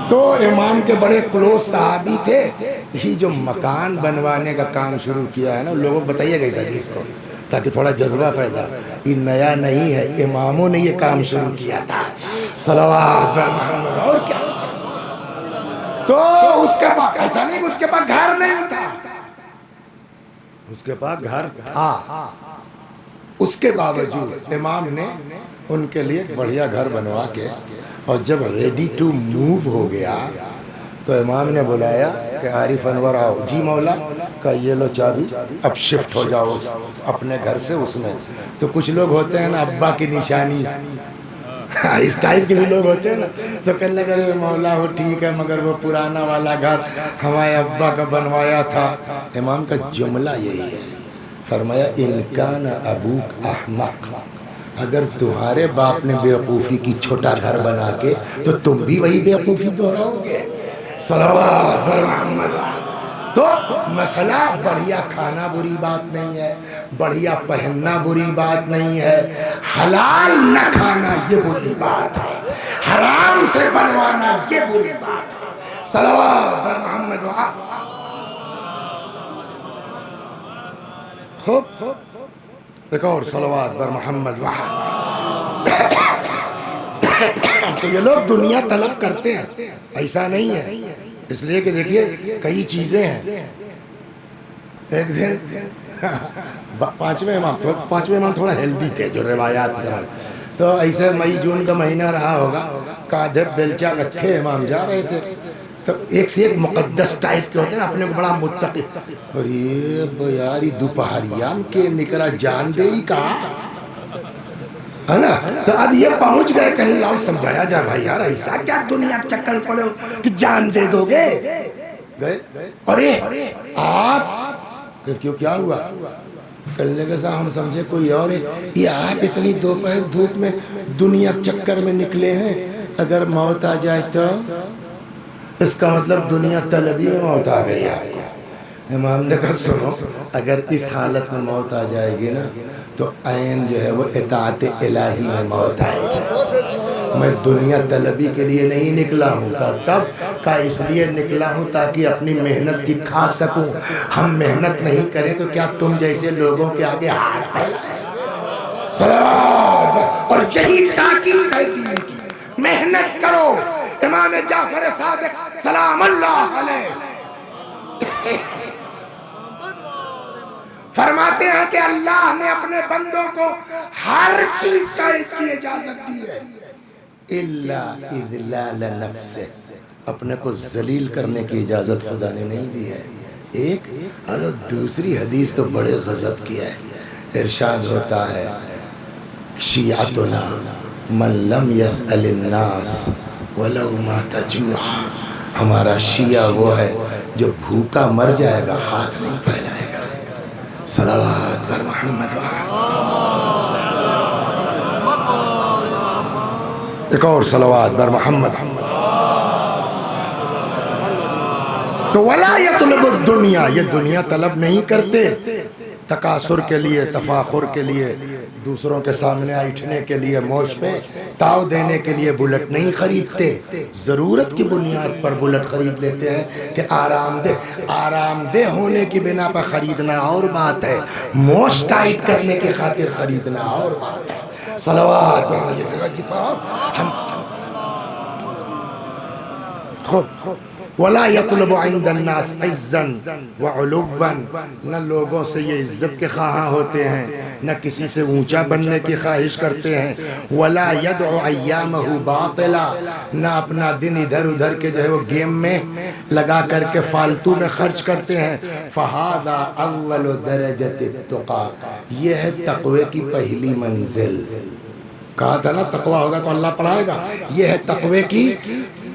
تو امام کے بڑے کلوز صحابی تھے، یہ جو مکان بنوانے کا کام شروع کیا ہے نا، لوگوں کو بتائیے گا اس حدیث کو تاکہ تھوڑا جذبہ پیدا، یہ نیا نہیں ہے، اماموں نے یہ کام شروع کیا تھا۔ صلوات بر محمد۔ اور کیا؟ تو اس کے پاس ایسا نہیں کہ اس کے پاس گھر نہیں تھا، اس کے پاس گھر تھا، اس کے باوجود امام نے ان کے لیے بڑھیا گھر بنوا کے، اور جب ریڈی ٹو موو ہو گیا تو امام نے بلایا کہ عارف انور آؤ۔ جی مولا، کہا یہ لو چابی، اب شفٹ ہو جاؤ اپنے گھر سے اس میں۔ تو کچھ لوگ ہوتے ہیں نا ابا کی نشانی، اس ٹائپ کے بھی لوگ ہوتے ہیں نا، تو کہنے لگا ارے مولا وہ ٹھیک ہے مگر وہ پرانا والا گھر ہمارے ابا کا بنوایا تھا۔ امام کا جملہ یہی ہے، فرمایا ان کان ابوک احمق، اگر تمہارے باپ نے بیوقوفی کی چھوٹا گھر بنا کے تو تم بھی وہی بیوقوفی دہراؤ گے۔ صلوات بر محمد۔ تو مسئلہ بڑھیا کھانا بری بات نہیں ہے، بڑھیا پہننا بری بات نہیں ہے، حلال نہ کھانا یہ بری بات ہے، حرام سے بنوانا یہ بری بات ہے۔ صلوات بر محمد۔ خوب ایک اور صلوات بر محمد۔ تو یہ لوگ دنیا طلب کرتے ہیں، ایسا نہیں ہے، اس لیے کہ دیکھیے کئی چیزیں ہیں. ایک دن پانچویں امام تھوڑا ہیلدی تھے جو روایات سے، تو ایسے مئی جون کا مہینہ رہا ہوگا، کادھے بیلچا رکھے امام جا رہے تھے، تو ایک سے ایک مقدس ٹائپ کے ہوتے ہیں، اپنے کو بڑا متقی، اور یہ یاری دوپہریام کے نکلا جان دے ہی کہا ہے نا. تو اب یہ پہنچ گئے، کہیں لاؤ سمجھایا جائے بھائی یار ایسا کیا دنیا چکر پڑے ہو کہ جان دے دو گے. گئے ارے آپ کیوں کیا ہوا؟ کلنے کے ساتھ ہم سمجھے کوئی اور ہے، یہ آپ اتنی دوپہر دھوپ میں دنیا چکر میں نکلے ہیں، اگر موت آ جائے تو اس کا مطلب دنیا طلبی میں موت آ گئی آپ کو. امام نے کہا سنو، اگر اس حالت میں موت آ جائے گی نا تو عین جو ہے وہ اطاعت الہی میں موت آئے گی. میں دنیا طلبی کے لیے نہیں نکلا ہوں، تب کا اس لیے نکلا ہوں تاکہ اپنی محنت کی کھا سکوں. ہم محنت نہیں کریں تو کیا تم جیسے لوگوں کے آگے ہاتھ پھیلائیں؟ صلوات. اور یہی تاکید ہے دین کی، محنت کرو. امام جعفر صادق سلام اللہ علیہ فرماتے ہیں کہ اللہ نے اپنے بندوں کو ہر چیز کا کی اجازت دی ہے الا اذلال نفسه، اپنے کو ذلیل کرنے کی اجازت خدا نے نہیں دی ہے. ایک اور دوسری حدیث تو بڑے غضب کی ہے. ارشاد ہوتا ہے شیعتنا من لم يسأل الناس ولو مات جوعا، ہمارا شیعہ وہ ہے جو بھوکا مر جائے گا ہاتھ نہیں پھیلائے گا. صلوات بر محمد. ایک اور صلوات بر محمد. تو ولا یطلب الدنیا، یہ دنیا طلب نہیں کرتے تکاثر کے لیے، تفاخر کے لیے، دوسروں کے سامنے ایٹھنے کے لیے، موج پہ تاؤ دینے کے لیے بلٹ نہیں خریدتے. ضرورت کی بنیاد پر بلٹ خرید لیتے ہیں کہ آرام دہ ہونے کی بنا پر خریدنا اور بات ہے، موج ٹائٹ کرنے کی خاطر خریدنا اور بات ہے. صلوات. وَلَا يَطْلُبُ عِنْدَ النَّاسِ عِزًّا وَعُلُوًّا، نہ لوگوں سے یہ عزت کے خواہاں ہوتے ہیں، نہ کسی سے اونچا بننے کی خواہش کرتے ہیں. وَلَا يَدْعُ أَيَّامَهُ بَاطِلًا، نہ اپنا دن ادھر ادھر کے جو ہے وہ گیم میں لگا کر کے فالتو میں خرچ کرتے ہیں. فَهَذَا أَوَّلُ دَرَجَةِ التُّقَىٰ، یہ ہے تقوی کی پہلی منزل. کہا تھا نا تقوی ہوگا تو اللہ پڑھائے گا، یہ ہے تقوی کی.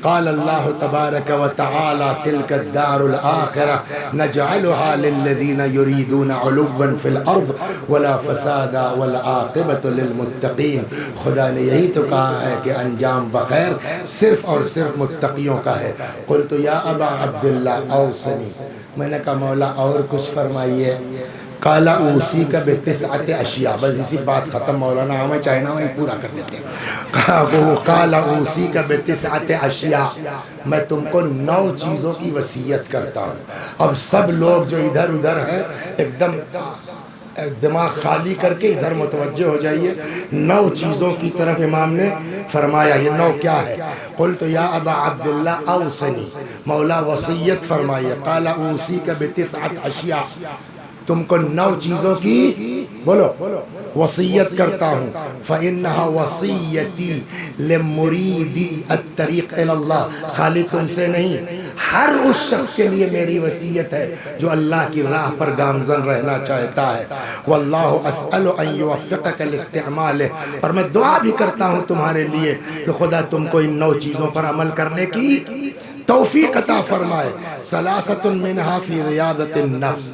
قال اللہ تبارک و تعالی تلک الدار الآخرہ نجعلها للذین یریدون علوا فی الارض ولا فسادا والعاقبۃ للمتقین. خدا نے یہی تو کہا ہے کہ انجام بخیر صرف اور صرف متقیوں کا ہے. قلت یا ابا عبداللہ اوصنی، میں نے کہا مولا اور کچھ فرمائیے. قال اوصی کا بتسعۃ اشیاء، بس اسی بات ختم. مولانا ہمیں چاہنا وہیں پورا کر دیتے ہیں. قال اوصی کا بتسعۃ اشیاء، میں تم کو 9 چیزوں کی وصیت کرتا ہوں. اب سب لوگ جو ادھر ادھر ہیں ایک دم دماغ خالی کر کے ادھر متوجہ ہو جائیے. 9 چیزوں کی طرف امام نے فرمایا. یہ 9 کیا ہے؟ قلت یا ابا عبداللہ اوصنی، مولا وصیت فرمائیے. قال اوصی کا بتسعۃ اشیاء، تم کو 9 چیزوں کی بولو وصیت کرتا ہوں. فَإِنَّهَا وَصِيَّتِي لِمُرِيدِ الطَّرِيقِ إِلَى اللَّهِ، خالی تم سے نہیں، ہر اس شخص کے لیے میری وصیت ہے جو اللہ کی راہ پر گامزن رہنا چاہتا ہے. وَاللَّهُ أَسْأَلُ أَن يُوَفِّقَكَ لِاسْتِعْمَالِهِ، اور میں دعا بھی کرتا ہوں تمہارے لیے کہ خدا تم کو ان 9 چیزوں پر عمل کرنے کی توفیق عطا فرمائے. ثلاثۃ منها فی ریاضۃ النفس،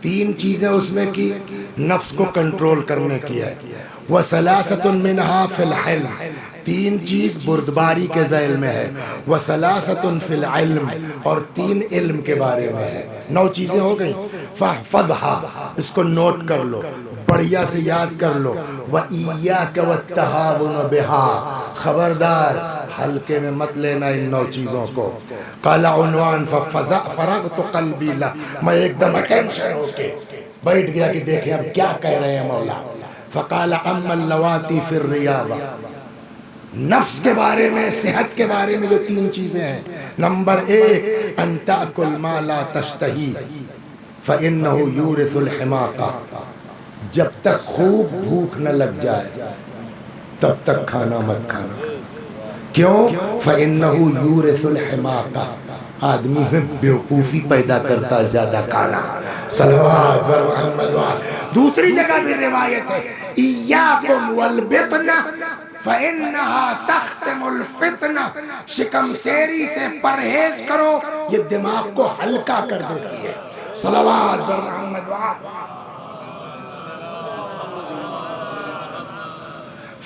3 چیزیں اس میں کی نفس کو کنٹرول کرنے کی ہے. وثلاثۃ منها فی الحلم، 3 چیز بردباری کے ذیل میں ہے. وثلاثۃ فی العلم، اور 3 علم کے بارے میں ہے. 9 چیزیں ہو گئیں. فاحفظها، اس کو نوٹ کر لو، بڑھیا سے یاد کر لو. وَإِيَّاكَ وَالتَّهَاوُنَ بِهَا، خبردار ہلکے میں مت لینا ان 9 چیزوں کو. قال عنوان فرغت قلبی لہ، میں ایک دم اٹینشن ہو کے بیٹھ گیا کہ دیکھیں اب کیا کہہ رہے ہیں مولا. فقال اما اللواتی فی الریاضہ، نفس کے بارے میں، صحت کے بارے میں جو 3 چیزیں ہیں، نمبر 1 ان تأکل ما لا تشتہی فإنہ یورث الحماقہ، جب تک خوب بھوک نہ لگ جائے تب تک کھانا مت کھانا. کیوں؟ فإنہ یورث الحماقہ، آدمی میں بیوقوفی پیدا کرتا زیادہ کھانا. صلوات بر محمد وآل. دوسری جگہ بھی روایت ہے ایاکم والبطن فإنہا تختم الفتنہ، شکم سیری سے پرہیز کرو، یہ دماغ کو ہلکا کر دیتی ہے. صلوات بر محمد وآل.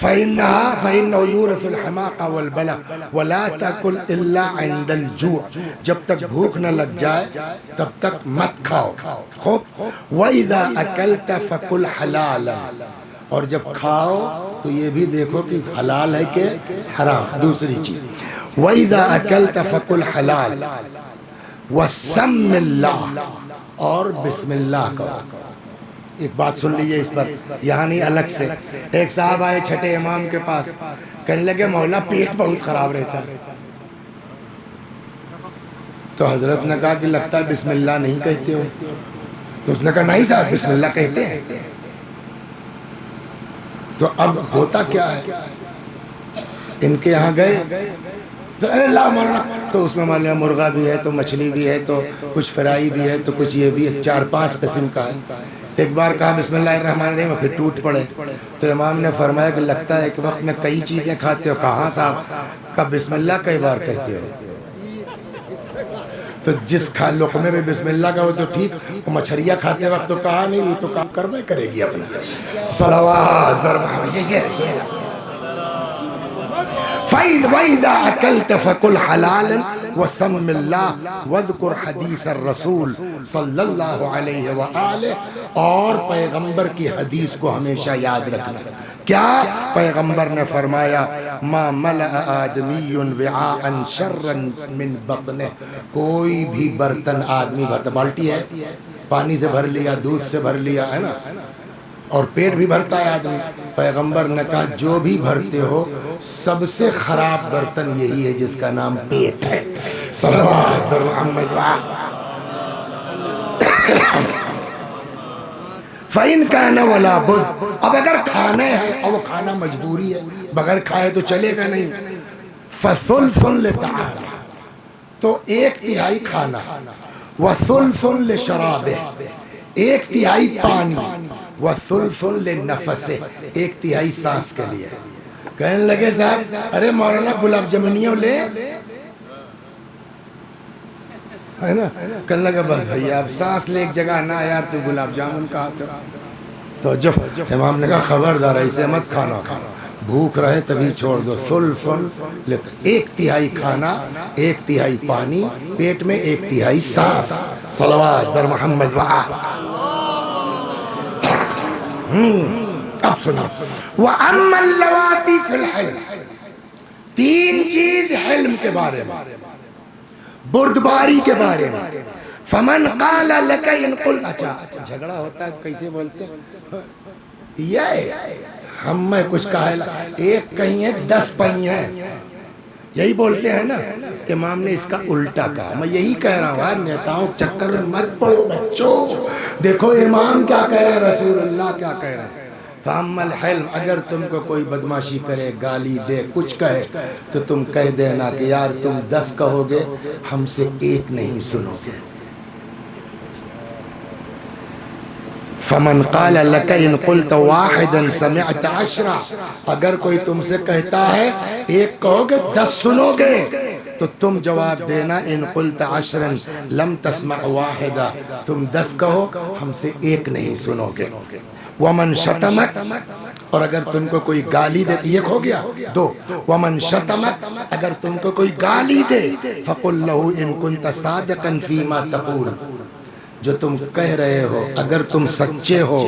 فإنه يورث الحماقة والبلاء ولا تأكل إلا عند الجوع، جب تک بھوک نہ لگ جائے تب تک مت کھاؤ. خوب. وإذا أكلت فكل حلالا، اور جب کھاؤ تو یہ بھی دیکھو کہ حلال ہے کہ حرام. دوسری چیز وإذا أكلت فكل حلال وسم اللہ، اور بسم اللہ کرو. ایک بات سن لیجئے اس پر، یہاں نہیں الگ سے. ایک صاحب آئے چھٹے امام کے پاس، کہنے لگے مولا پیٹ بہت خراب رہتا ہے. تو حضرت نے کہا کہ لگتا ہے بسم اللہ نہیں کہتے ہو. تو اس نے کہا نہیں صاحب بسم اللہ کہتے ہیں. تو اب ہوتا کیا ہے، ان کے یہاں گئے تو اللہ مولانا، تو اس میں مولانا مرغا بھی ہے، تو مچھلی بھی ہے، تو کچھ فرائی بھی ہے، تو کچھ یہ بھی ہے، 4-5 قسم کا ہے. ایک بار کہا بسم اللہ الرحمن الرحیم، پھر ٹوٹ پڑے. تو امام نے فرمایا کہ لگتا ہے ایک وقت میں کئی چیزیں کھاتے ہو. کہاں صاحب؟ کہا بسم اللہ کئی بار کہتے ہو. تو جس لقمے میں بسم اللہ کا ہو تو ٹھیک، وہ مچھریاں کھاتے وقت تو کہا نہیں، تو کام کرنا کرے گی اپنا. صلوات بر محمد. یہ وَإِذَا أَكَلْتَ فَكُلْ حَلَالًا وَسَمِّ اللَّهَ وَاذْكُرْ حَدِيثَ الرَّسُولِ صلی اللہ علیہ وآلہ. اور پیغمبر کی حدیث کو ہمیشہ یاد رکھنا. کیا؟ پیغمبر نے فرمایا ما ملأ آدمی وعاء شرا من بطنہ، کوئی بھی برتن آدمی بھرتا، بالٹی ہے پانی سے بھر لیا، دودھ سے بھر لیا ہے نا، اور پیٹ بھی بھرتا ہے آدمی. پیغمبر نے کہا جو بھی بھرتے ہو سب سے خراب برتن یہی ہے جس کا نام پیٹ ہے. صلوات بر محمد وآلہ. فَإِنْ كَانَ وَلَا بُدْ، اب اگر کھانا ہے اور وہ کھانا مجبوری ہے، بغیر کھائے تو چلے گا نہیں، فَثُلْثٌ لِطَعَامِهِ، تو 1/3 کھانا، وَثُلْثٌ لِشَرَابِهِ، 1/3 پانی، وَثُلْثٌ لِنَفَسِهِ، 1/3 سانس کے لیے. کہنے لگے صاحب ارے مولانا گلاب جامنیوں لے، ہے نا. کہنے لگا بس بھیا اب سانس لے ایک جگہ نہ یار، تو گلاب جامن کہا تو جو امام نے کہا خبردار ایسے مت کھانا، بھوک رہے تبھی چھوڑ دو. ثلثن لیتا، 1/3 کھانا، 1/3 پانی، پیٹ میں 1/3 سانس. صلوات بر محمد وآلہ. اب سنا وَأَمَّا اللَّوَاتِ فِي الْحِلْمِ، 3 چیز حلم کے بارے میں، بردباری کے بارے میں. فَمَنْ قَالَ لَكَ إِنْ قُلْ، اچھا جھگڑا ہوتا ہے تو کیسے بولتے ہیں؟ یہ ہم میں کچھ کہا ہے، ایک کہیں ہے 10 پہیے ہیں، یہی بولتے ہیں نا. امام نے اس کا الٹا کہا. میں یہی کہہ رہا ہوں یار، نیتاؤں چکر میں مت پڑو بچوں. دیکھو امام کیا کہہ رہے ہیں، رسول اللہ کیا کہہ رہے ہیں. فَأَمَّا الْحِلْمُ، اگر تم کو کوئی بدماشی کرے، گالی دے، کچھ کہے تو تم کہہ دینا کہ یار تم 10 کہو گے ہم سے 1 نہیں سنو گے. فَمَنْ قَالَ لَكَ إِنْ قُلْتَ وَاحِدًا سَمِعْتَ عَشْرًا، اگر کوئی تم سے کہتا ہے 1 کہو گے 10 سنو گے، تو تم جواب دینا ان قلت 10 لم تسمع واحدہ، تم 10 کہو ہم سے 1 نہیں سنو گے. وَمَنْ شَتَمَكَ، اور اگر تم کو کوئی گالی دے، 1 ہو گیا 2. وَمَنْ شَتَمَكَ، اگر تم کو کوئی گالی دے، فَقُلْ لَهُ إِن كُنْتَ صَادِقًا فِي مَا تَقُولُ، جو تم کہہ رہے ہو اگر تم سچے ہو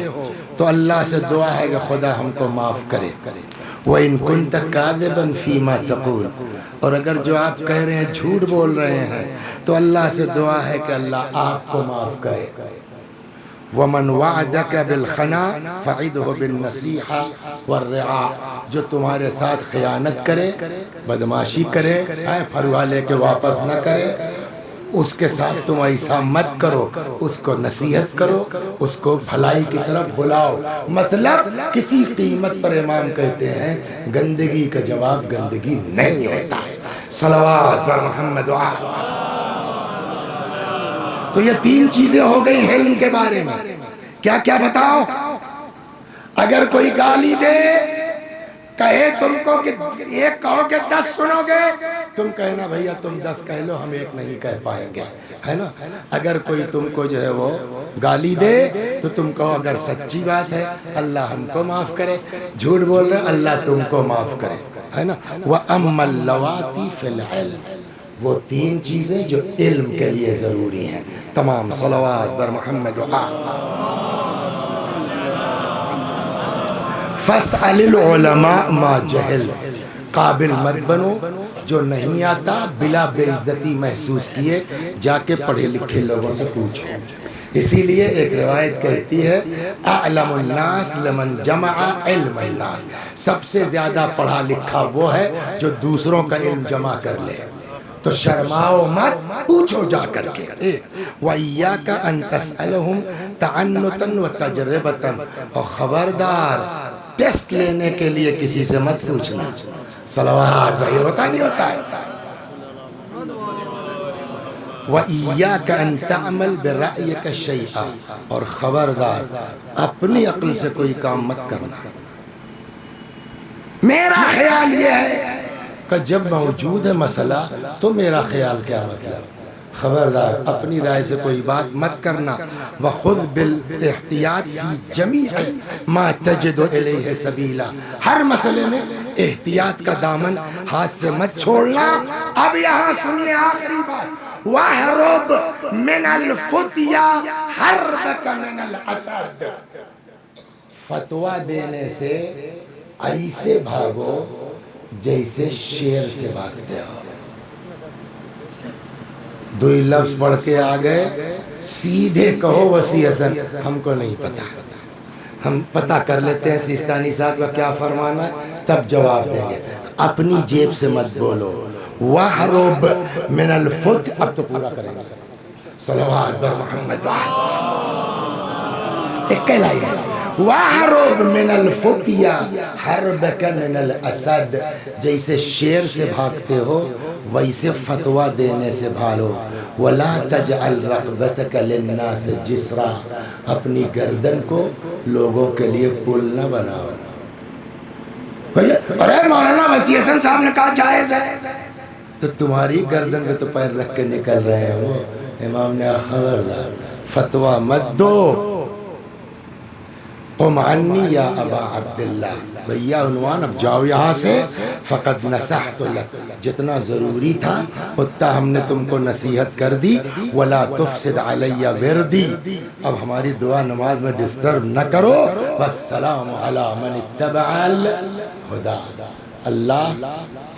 تو اللہ سے دعا ہے کہ خدا ہم کو معاف کرے. وَإِن كُنْتَ كَاذِبًا فِي مَا تَقُولُ، اور اگر جو آپ کہہ رہے ہیں جھوٹ بول رہے ہیں تو اللہ سے دعا ہے کہ اللہ آپ کو معاف کرے. ومن وعدک بالخنا فعدہ بالنصیحہ والرعاء، جو تمہارے ساتھ خیانت کرے، بدماشی کرے، پھروا لے کے واپس نہ کرے، اس کے ساتھ تم ایسا مت کرو، اس کو نصیحت کرو، اس کو بھلائی کی طرف بلاؤ۔ مطلب کسی قیمت پر امام کہتے ہیں گندگی کا جواب گندگی نہیں ہوتا ہے۔ صلوات پر محمد تو یہ تین چیزیں ہو گئی علم کے بارے میں۔ کیا کیا بتاؤ؟ اگر کوئی گالی دے، کہے تم کو کہ ایک کہو کہ 10 سنو گے، تم کہنا بھیا تم 10 کہہ لو، ہم ایک نہیں کہہ پائیں گے، ہے نا؟ اگر کوئی تم کو جو ہے وہ گالی دے تو تم کہو اگر سچی بات ہے اللہ ہم کو معاف کرے، جھوٹ بول رہے اللہ تم کو معاف کرے، ہے نا؟ وَأَمَّا اللَّوَاتِ فِي الْعِلْمِ، وہ تین چیزیں جو علم کے لیے ضروری ہیں۔ تمام صلوات بر محمد فَاسْأَلِ الْعُلَمَاءَ مَا جَهِلْ، قابل مت بنو، جو نہیں آتا بلا بے عزتی محسوس کیے جا کے پڑھے لکھے لوگوں سے پوچھو۔ اسی لیے ایک روایت کہتی ہے اعلم الناس لمن جمع علم الناس، سب سے زیادہ پڑھا لکھا وہ ہے جو دوسروں کا علم جمع کر لے، تو شرماؤ مت، پوچھو جا کر کے۔ وَإِيَّاكَ أَن تَسْأَلَهُمْ تَعَنُّتًا وَتَجْرِبَةً، اور خبردار ٹیسٹ لینے کے لیے کسی سے مت پوچھنا۔ صلوات بھائی ہوتا نہیں ہوتا ہے۔ وَإِيَّاكَ أَن تَعْمَلْ بِرَأْيِكَ شَيْئًا، اور خبردار اپنی عقل سے کوئی کام مت کرنا۔ میرا خیال یہ ہے کہ جب موجود ہے مسئلہ تو میرا خیال کیا مطلب، خبردار اپنی رائے سے کوئی بات مت کرنا۔ وَخُذْ بِالْاحْتِيَاطِ فِي جَمِيعِ مَا تَجِدُ إِلَيْهِ سَبِيلًا، ہر مسئلے میں احتیاط کا دامن ہاتھ سے مت چھوڑنا۔ اب یہاں سننے آخری بات، وَاحْرُبْ مِنَ الْفُتْيَا حَرْبَكَ مِنَ الْأَسَدِ، فتویٰ دینے سے ایسے بھاگو جیسے شیر سے بھاگتے ہو۔ دو لفظ پڑھ کے آگئے، سیدھے کہو وسیع حسن ہم کو نہیں پتا، ہم پتہ کر لیتے ہیں سیستانی صاحب کا کیا فرمانا ہے تب جواب دیں گے، اپنی جیب سے مت بولو۔ وَاحْرُبْ مِنَ الْفُتْ، اب تو پورا کریں گے، صلوات بر محمد ایک لائن ہے، وَاحْرُبْ مِنَ الْفُتْيَا حَرْبَكَ مِنَ الْأَسَدِ، جیسے شیر سے بھاگتے ہو ویسے فتویٰ دینے سے بھالو۔ وَلَا تَجْعَلْ رَقْبَتَكَ لِلنَّاسِ جِسْرًا، اپنی گردن کو لوگوں کے لیے پل نہ بناؤ۔ ارے مولانا وسیع حسن صاحب نے کہا جائز ہے، تو تمہاری گردن پہ تو پیر رکھ کے نکل رہے ہیں وہ۔ امام نے خبردار فتویٰ مت دو۔ قم عنی یا ابا عبداللہ، بھیا عنوان اب جاؤ یہاں سے، فقط نصحت لک، جتنا ضروری تھا اتنا ہم نے تم کو نصیحت کر دی۔ ولا تفسد علی وردی، اب ہماری دعا نماز میں ڈسٹرب نہ کرو۔ والسلام علی من اتبع الہدی، اللہ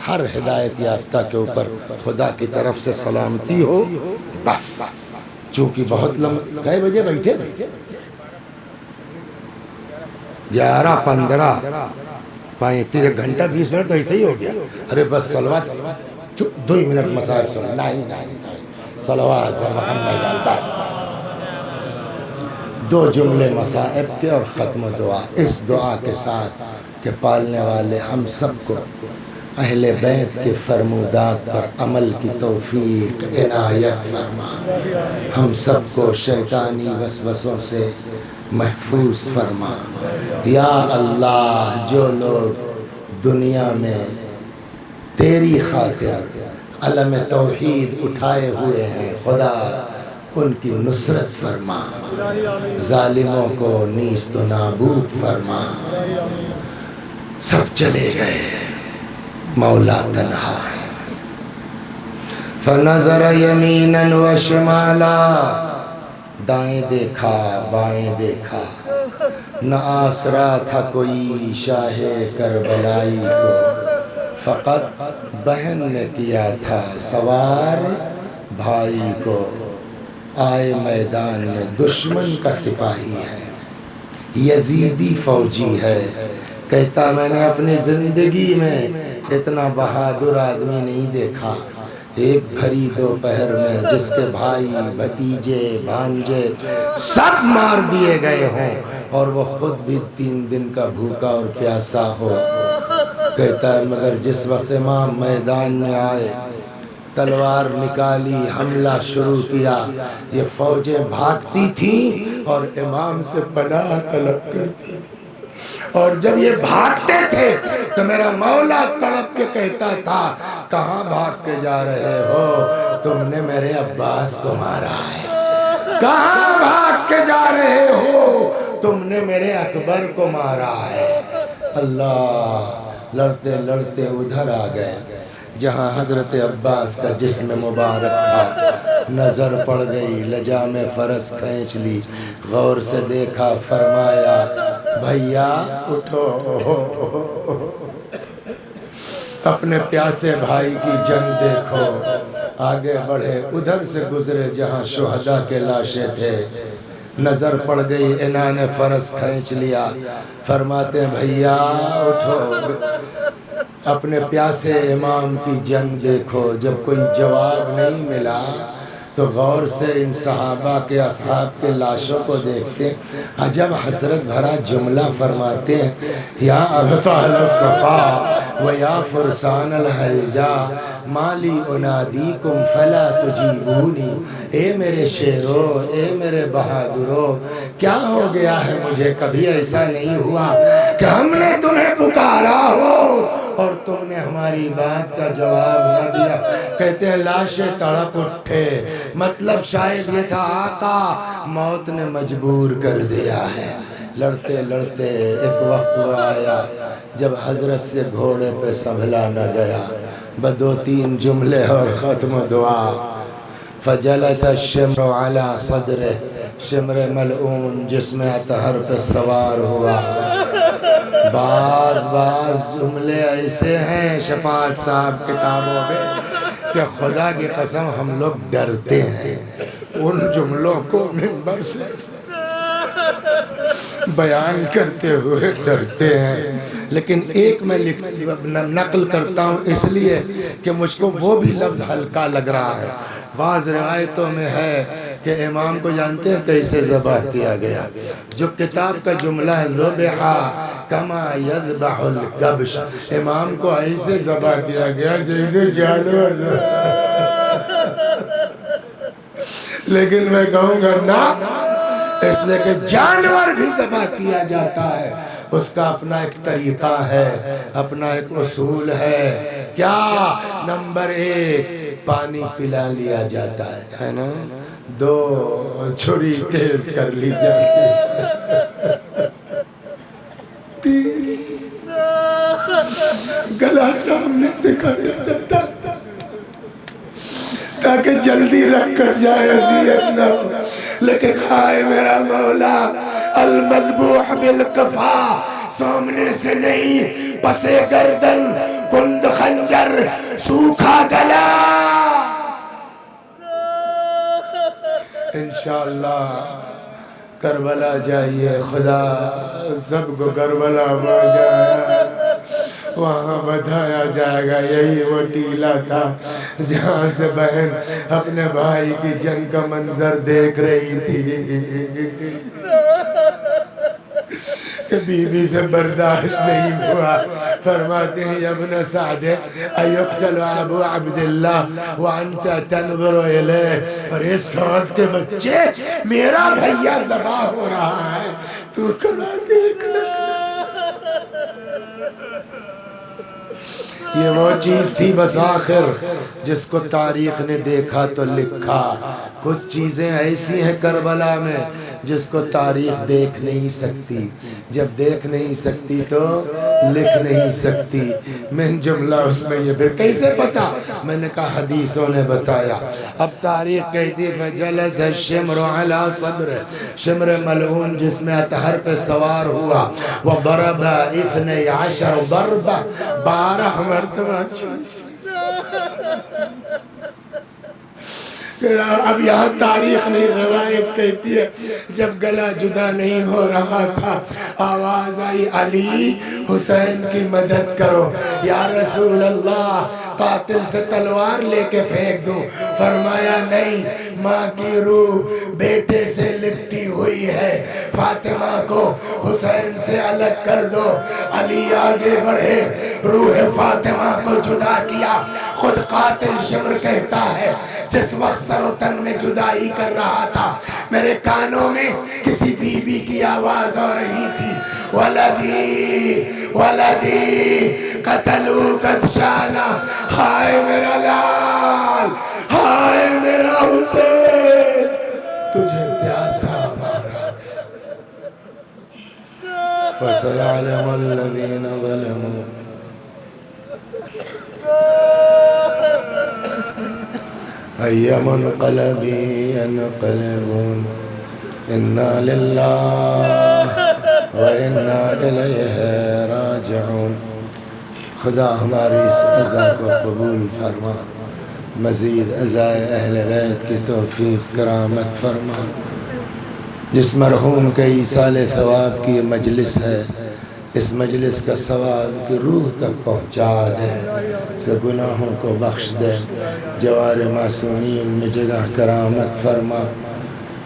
ہر ہدایت یافتہ کے اوپر خدا کی طرف سے سلامتی ہو۔ بس چونکہ بہت لمبے، کئے بجے بیٹھے تھے؟ 11:15 35 ایک گھنٹہ 20 منٹ تو ایسے ہی ہو گیا۔ ارے بس صلوات 2 منٹ مصائب سن، نہیں صلوات پر محمد، بس 2 جملے مصائب کے اور ختم دعا، اس دعا کے ساتھ کہ پالنے والے ہم سب کو اہل بیت کے فرمودات پر عمل کی توفیق عنایت فرما، ہم سب کو شیطانی وسوسوں سے محفوظ فرما۔ یا اللہ جو لوگ دنیا میں تیری خاطر علم توحید اٹھائے ہوئے ہیں خدا ان کی نصرت فرما، ظالموں کو نیست و نابود فرما۔ سب چلے گئے، مولا تنہا ہے۔ فنظر یمینا و شمالا، دائیں دیکھا بائیں دیکھا، نہ آسرا تھا کوئی شاہ کربلائی کو، فقط بہن نے کیا تھا سوار بھائی کو۔ آئے میدان میں دشمن کا سپاہی ہے، یزیدی فوجی ہے، کہتا میں نے اپنی زندگی میں اتنا بہادر آدمی نہیں دیکھا، ایک بھری دوپہر میں جس کے بھائی بھتیجے بھانجے سب مار دیے گئے ہوں اور وہ خود بھی 3 دن کا بھوکا اور پیاسا ہو، کہتا ہے مگر جس وقت امام میدان میں آئے، تلوار نکالی، حملہ شروع کیا، یہ فوجیں بھاگتی تھیں اور امام سے پناہ طلب کرتی، اور جب یہ بھاگتے تھے تو میرا مولا تڑپ کے کہتا تھا کہاں بھاگ کے جا رہے ہو، تم نے میرے عباس کو مارا ہے، کہاں بھاگ کے جا رہے ہو، تم نے میرے اکبر کو مارا ہے۔ اللہ، لڑتے لڑتے ادھر آ گئے جہاں حضرت عباس کا جسم مبارک تھا، نظر پڑ گئی، لجام فرس کھینچ لی، غور سے دیکھا، فرمایا بھیا اٹھو، اپنے پیاسے بھائی کی جنگ دیکھو، آگے بڑھے، ادھر سے گزرے جہاں شہداء کے لاشیں تھے، نظر پڑ گئی، انہوں نے فرس کھینچ لیا، فرماتے بھیا اٹھو، اپنے پیاسے امام کی جنگ دیکھو۔ جب کوئی جواب نہیں ملا تو غور سے ان صحابہ کے اصحاب کے لاشوں کو دیکھتے، عجب حسرت بھرا جملہ فرماتے ہیں، یا ابطال الصفا و یا فرسان الحیجا مالی انادیکم فلا تجیبونی، اے میرے شیرو، اے میرے بہادرو، کیا ہو گیا ہے مجھے؟ کبھی ایسا نہیں ہوا کہ ہم نے تمہیں پکارا ہو اور تم نے ہماری بات کا جواب نہ دیا۔ کہتے ہیں لاشیں تڑپ اٹھے، مطلب شاید یہ تھا آقا موت نے مجبور کر دیا ہے۔ لڑتے لڑتے ایک وقت وہ آیا جب حضرت سے گھوڑے پہ سنبھلا نہ گیا، بدو 3 جملے اور ختم دعا، فجلس الشمر علی صدرہ، شمر ملعون جسم اطہر پہ سوار ہوا۔ بعض جملے ایسے ہیں شفاعت صاحب کتابوں میں کہ خدا کی قسم ہم لوگ ڈرتے ہیں ان جملوں کو منبر سے بیان کرتے ہوئے، ڈرتے ہیں، لیکن ایک میں نقل کرتا ہوں اس لیے کہ مجھ کو وہ بھی لفظ ہلکا لگ رہا ہے۔ بعض روایتوں میں ہے کہ امام کو جانتے ہیں کیسے ذبح کیا گیا؟ جو کتاب کا جملہ ہے ذبح کما یذبح الکبش، امام کو ایسے ذبح کیا گیا جیسے جانور، لیکن میں کہوں گا نا، اس لیے کہ جانور بھی ذبح کیا جاتا ہے، اس کا اپنا ایک طریقہ ہے، اپنا ایک اصول ہے۔ کیا؟ نمبر 1 پانی پلا لیا جاتا ہے نا، 2 چھری تیز کر لی جاتی ہے، 3 گلا سامنے سے کاٹا جاتا ہے تاکہ جلدی رکھ کر جائے، اذیت نہ ہو۔ لیکن ہائے میرا مولا، المذبوح بالقفا، سامنے سے نہیں، پسے گردن، کند خنجر، سوکھا گلا۔ انشاءاللہ کربلا جائیے، خدا سب کو کربلا میں جائے، وہاں بتایا جائے گا یہی وہ ٹیلا تھا جہاں سے بہن اپنے بھائی کی جنگ کا منظر دیکھ رہی تھی کہ بی بی سے برداشت نہیں ہوا، فرماتے ہیں ابن سعد ایقتل ابو عبداللہ وانت تنظر الیہ، اور یہ سعد کے بچے میرا بھیا ذبح ہو رہا ہے تو کھڑا دیکھ لے۔ یہ وہ چیز تھی بس آخر جس کو تاریخ نے دیکھا تو لکھا۔ کچھ چیزیں ایسی ہیں کربلا میں جس کو تاریخ دیکھ نہیں سکتی، جب دیکھ نہیں سکتی تو لکھ نہیں سکتی۔ میں جملہ اس میں یہ پھر کیسے پتا؟ میں نے کہا حدیثوں نے بتایا۔ اب تاریخ کہتی فجلس الشمر علی صدر، شمر ملعون جس میں اطہر پہ سوار ہوا، وضرب 12 ضربہ، 12 مرتبہ۔ اب یہاں تاریخ نہیں روایت کہتی ہے جب گلا جدا نہیں ہو رہا تھا آواز آئی علی حسین کی مدد کرو یا رسول اللہ قاتل سے تلوار لے کے پھینک دوں فرمایا نہیں ماں کی روح بیٹے سے لپٹی ہوئی ہے فاطمہ کو حسین سے الگ کر دو علی آگے بڑھے روح فاطمہ کو جدا کیا خود قاتل شمر کہتا ہے جس وقت سر و تن میں جدائی کر رہا تھا میرے کانوں میں کسی بی بی کی آواز آ رہی تھی ولدی ولدی قتلو قدشانا ہائے میرا لال ہائے میرا حسین تجھے پیاسا مارا وَسَيَعْلَمُ الَّذِينَ ظَلَمُوا أَيَّ مُنْقَلَبٍ يَنْقَلِبُونَ إِنَّا لِلَّهِ وَإِنَّا إِلَيْهِ راجعون خدا ہماری اس عزا کو قبول فرما مزید عزائے اہل بیت کی توفیق کرامت فرما جس مرحوم کے ایصال ثواب کی مجلس ہے اس مجلس کا ثواب کی روح تک پہنچا دے سے گناہوں کو بخش دے جوار معصومین میں جگہ کرامت فرما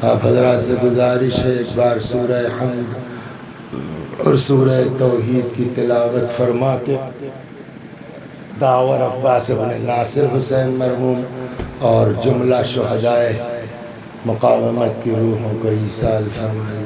آپ حضرات سے گزارش ہے ایک بار سورہ حمد اور سورہ توحید کی تلاوت فرما کے داور عباس ابن ناصر حسین مرحوم اور جملہ شہدائے مقاومت کی روحوں کو ایصال فرما